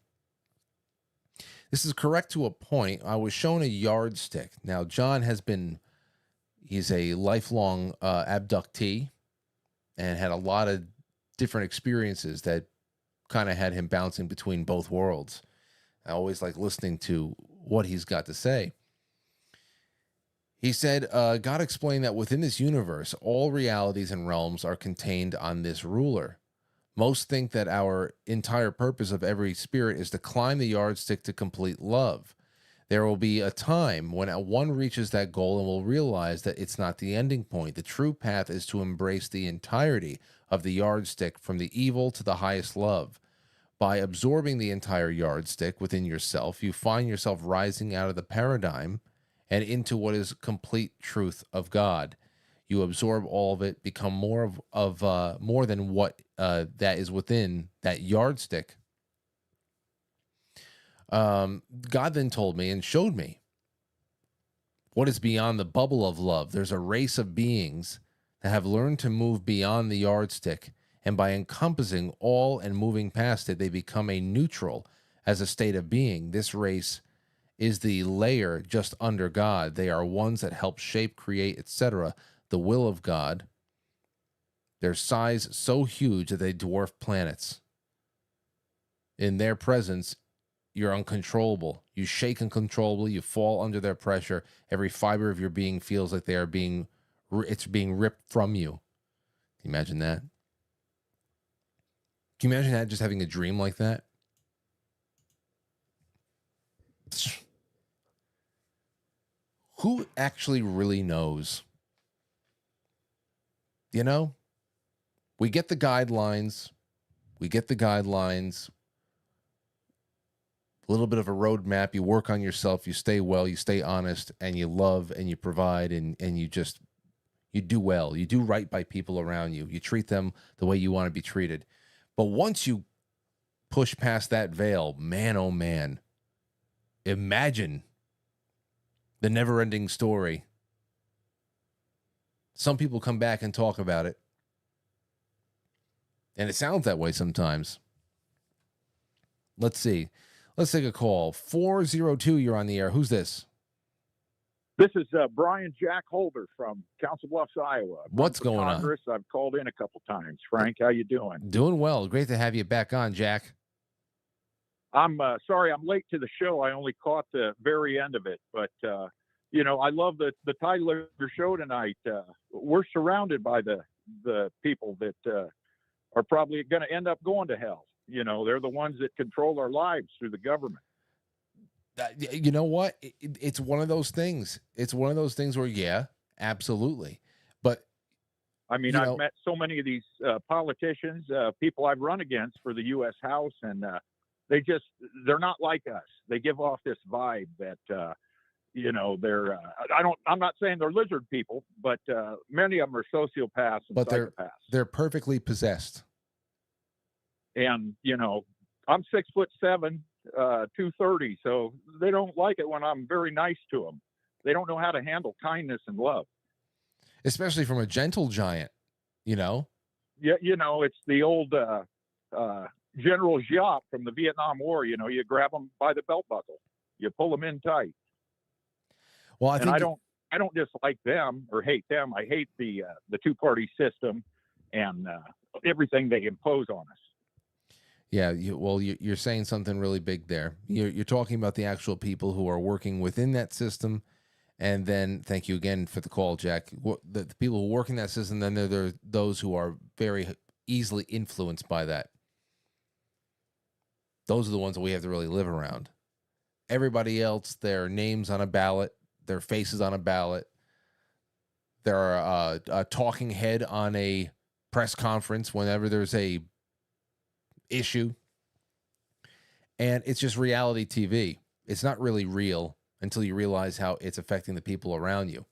This is correct to a point. I was shown a yardstick. Now, John he's a lifelong abductee and had a lot of different experiences that kind of had him bouncing between both worlds. I always like listening to what he's got to say. He said, God explained that within this universe, all realities and realms are contained on this ruler. Most think that our entire purpose of every spirit is to climb the yardstick to complete love. There will be a time when one reaches that goal and will realize that it's not the ending point. The true path is to embrace the entirety of the yardstick from the evil to the highest love. By absorbing the entire yardstick within yourself, you find yourself rising out of the paradigm and into what is complete truth of God. You absorb all of it, become more more than what that is within that yardstick. God then told me and showed me what is beyond the bubble of love. There's a race of beings that have learned to move beyond the yardstick, and by encompassing all and moving past it, they become a neutral as a state of being. This race is the layer just under God. They are ones that help shape, create, etc., the will of God. Their size so huge that they dwarf planets. In their presence, you're uncontrollable. You shake uncontrollably. You fall under their pressure. Every fiber of your being feels like it's being ripped from you. Can you imagine that? Can you imagine that, just having a dream like that? Who actually really knows? You know, we get the guidelines. A little bit of a roadmap. You work on yourself. You stay well. You stay honest, and you love, and you provide, and you do well. You do right by people around you. You treat them the way you want to be treated. But once you push past that veil, man, oh man, Imagine the never-ending story. Some people come back and talk about it, and it sounds that way sometimes. Let's see. Let's take a call. 402, you're on the air. Who's this? This is Brian Jack Holder from Council Bluffs, Iowa. What's going on? Congress. I've called in a couple times. Frank, how you doing? Doing well. Great to have you back on, Jack. I'm sorry I'm late to the show. I only caught the very end of it, but I love the title of your show tonight. We're surrounded by the people that are probably going to end up going to hell. They're the ones that control our lives through the government. You know what? It's one of those things. It's one of those things where, yeah, absolutely. But I mean, I've met so many of these politicians, people I've run against for the U.S. House, and they're not like us. They give off this vibe that, they're, I'm not saying they're lizard people, but many of them are sociopaths and psychopaths. They're perfectly possessed. And, I'm 6'7", 230. So they don't like it when I'm very nice to them. They don't know how to handle kindness and love. Especially from a gentle giant, Yeah, it's the old General Giap from the Vietnam War. You grab them by the belt buckle, you pull them in tight. Well, I don't dislike them or hate them. I hate the two-party system and everything they impose on us. Yeah, you're saying something really big there. You're talking about the actual people who are working within that system, and then thank you again for the call, Jack. The people who work in that system, then there are those who are very easily influenced by that. Those are the ones that we have to really live around. Everybody else, their names on a ballot, their faces on a ballot, they're a talking head on a press conference whenever there's a issue, and it's just reality TV. It's not really real until you realize how it's affecting the people around you.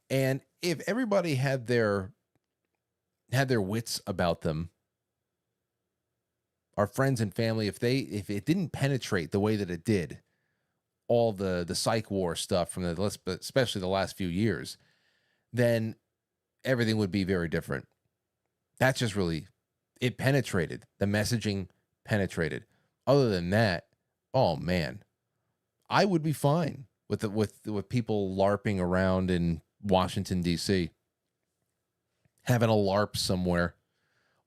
And if everybody had their wits about them, our friends and family, if it didn't penetrate the way that it did, all the psych war stuff from especially the last few years, then everything would be very different. That's just really, it penetrated. The messaging penetrated. Other than that, oh man, I would be fine with people LARPing around in Washington, D.C., having a LARP somewhere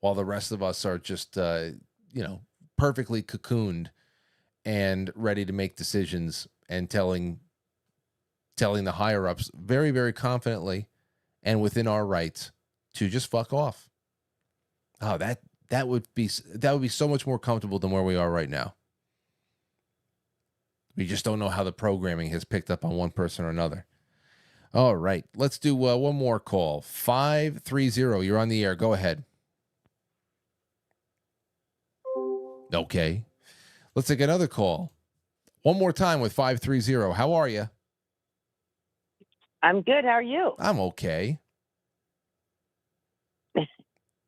while the rest of us are just, perfectly cocooned and ready to make decisions and telling the higher ups very, very confidently and within our rights to just fuck off. Oh, that would be so much more comfortable than where we are right now. We just don't know how the programming has picked up on one person or another. All right, let's do one more call. 530, you're on the air. Go ahead. Okay. Let's take another call. One more time with 530. How are you? I'm good. How are you? I'm okay.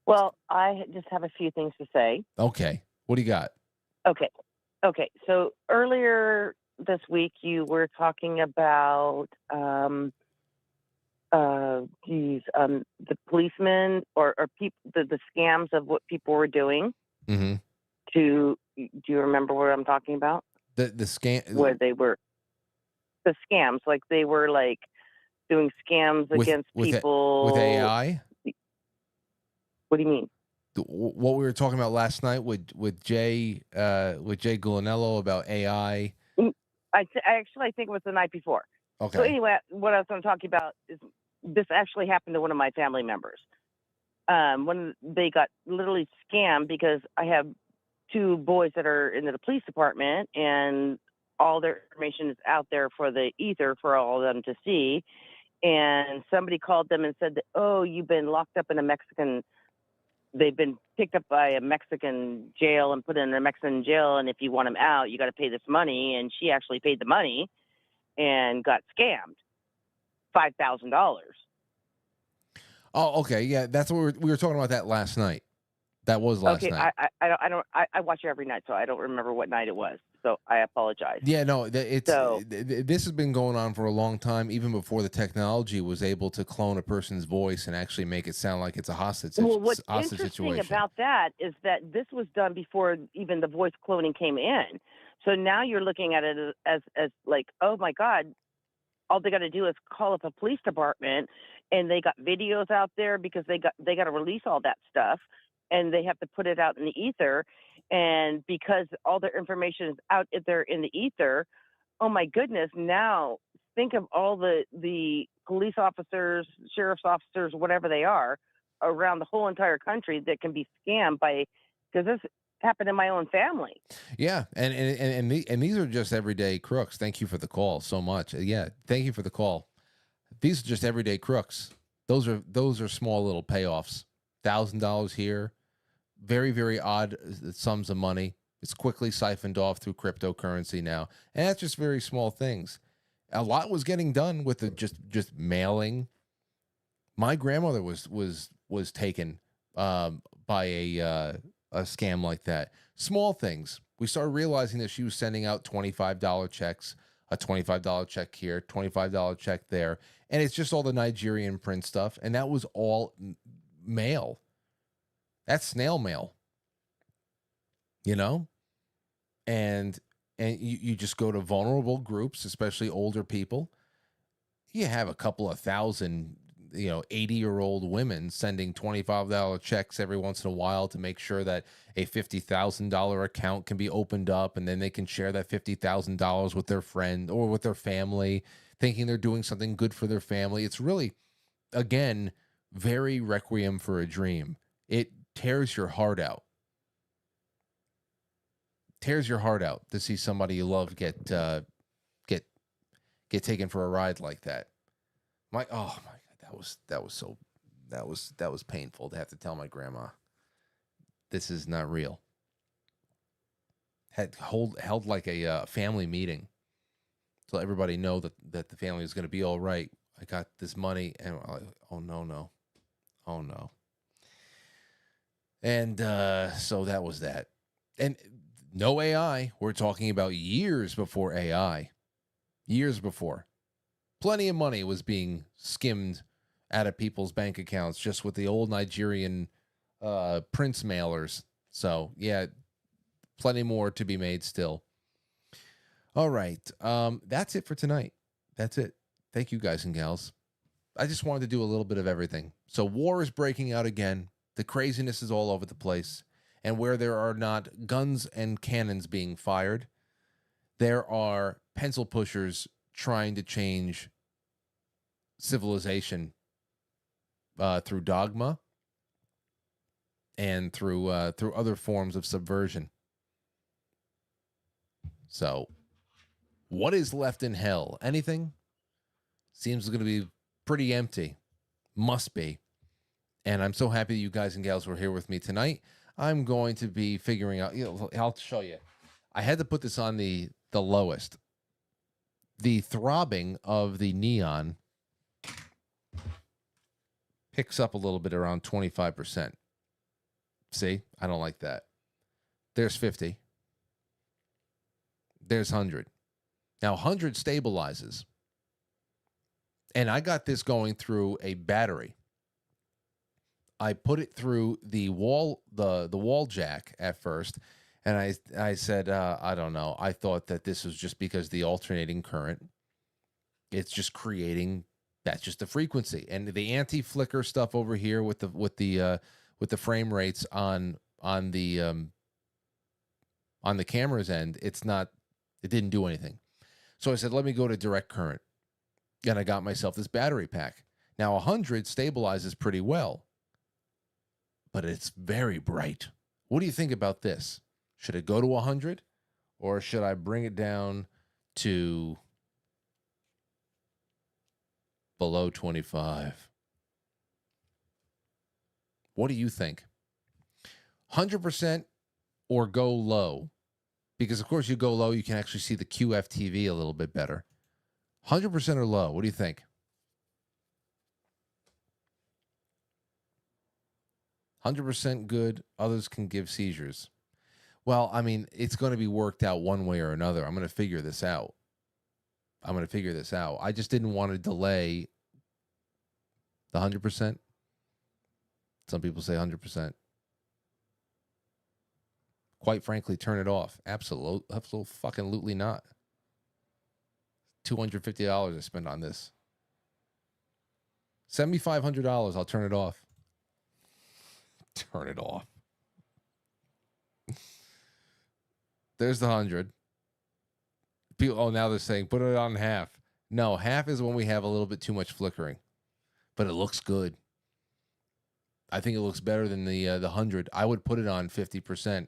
Well, I just have a few things to say. Okay. What do you got? Okay. So earlier this week, you were talking about the policemen or people, the scams of what people were doing. Mm-hmm. Do you remember what I'm talking about? The scam where they were the scams, like they were like doing scams against people with AI. What do you mean? What we were talking about last night with Jay Gulanello about AI. I think it was the night before. Okay. So anyway, what I was going to talk about is this actually happened to one of my family members. When they got literally scammed, because I have two boys that are in the police department and all their information is out there for the ether for all of them to see. And somebody called them and said that, oh, you've been locked up in they've been picked up by a Mexican jail and put in a Mexican jail. And if you want them out, you got to pay this money. And she actually paid the money and got scammed $5,000. Oh, okay. Yeah. That's what we were talking about that last night. That was last night. I watch it every night, so I don't remember what night it was. so I apologize. Yeah, no, So this has been going on for a long time, even before the technology was able to clone a person's voice and actually make it sound like it's a hostage what's interesting situation. about that is that this was done before even the voice cloning came in. So now you're looking at it as like, oh my God, all they got to do is call up a police department, and they got videos out there because they got to release all that stuff, and they have to put it out in the ether. And because all their information is out there in the ether, oh my goodness, now think of all the police officers, sheriff's officers, whatever they are, around the whole entire country that can be scammed by, because this happened in my own family. Yeah, and these are just everyday crooks. Thank you for the call so much. Yeah, thank you for the call. These are just everyday crooks. Those are small little payoffs. $1,000 here, very, very odd sums of money. It's quickly siphoned off through cryptocurrency now, and that's just very small things. A lot was getting done with the just mailing. My grandmother was taken by a scam like that. Small things. We started realizing that she was sending out $25 checks, a $25 check here, $25 check there, and it's just all the Nigerian print stuff, and that was all mail. That's snail mail, you know? And you just go to vulnerable groups, especially older people. You have a couple of thousand, 80-year-old women sending $25 checks every once in a while to make sure that a $50,000 account can be opened up, and then they can share that $50,000 with their friend or with their family, thinking they're doing something good for their family. It's really, again, very Requiem for a Dream. It tears your heart out. Tears your heart out to see somebody you love get taken for a ride like that. Oh my God, that was painful to have to tell my grandma this is not real. Held like a family meeting, so everybody know that the family is going to be all right. I got this money, and oh no, oh no. And so that was that. And no AI. We're talking about years before AI. Years before. Plenty of money was being skimmed out of people's bank accounts just with the old Nigerian prince mailers. So, yeah, plenty more to be made still. All right. That's it for tonight. That's it. Thank you, guys and gals. I just wanted to do a little bit of everything. So war is breaking out again. The craziness is all over the place. And where there are not guns and cannons being fired, there are pencil pushers trying to change civilization through dogma and through other forms of subversion. So, what is left in hell? Anything? Seems going to be pretty empty. Must be. And I'm so happy you guys and gals were here with me tonight. I'm going to be figuring out, I'll show you. I had to put this on the lowest. The throbbing of the neon picks up a little bit around 25%. See? I don't like that. There's 50. There's 100. Now 100 stabilizes. And I got this going through a battery. I put it through the wall jack at first, and I said, I don't know. I thought that this was just because the alternating current, it's just creating, that's just the frequency. And the anti-flicker stuff over here with the frame rates on the camera's end, it didn't do anything. So I said, let me go to direct current. And I got myself this battery pack. Now 100 stabilizes pretty well, but it's very bright. What do you think about this? Should it go to 100, or should I bring it down to below 25? What do you think? 100% or go low? Because, of course, you go low, you can actually see the QFTV a little bit better. 100% or low? What do you think? 100% good. Others can give seizures. Well, I mean, it's going to be worked out one way or another. I'm going to figure this out. I just didn't want to delay the 100%. Some people say 100%. Quite frankly, turn it off. Absolutely fucking lootly not. $250 I spent on this. Send me $500. I'll turn it off. Turn it off. There's the 100. People, oh, now they're saying put it on half. No, half is when we have a little bit too much flickering, but it looks good. I think it looks better than the 100. I would put it on 50%.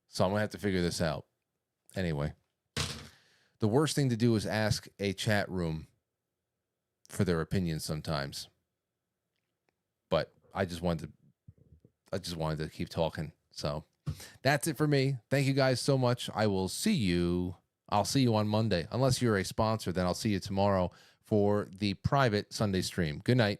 So I'm gonna have to figure this out. Anyway, the worst thing to do is ask a chat room for their opinions sometimes. But I just wanted to keep talking. So that's it for me. Thank you guys so much. I'll see you on Monday. Unless you're a sponsor, then I'll see you tomorrow for the private Sunday stream. Good night.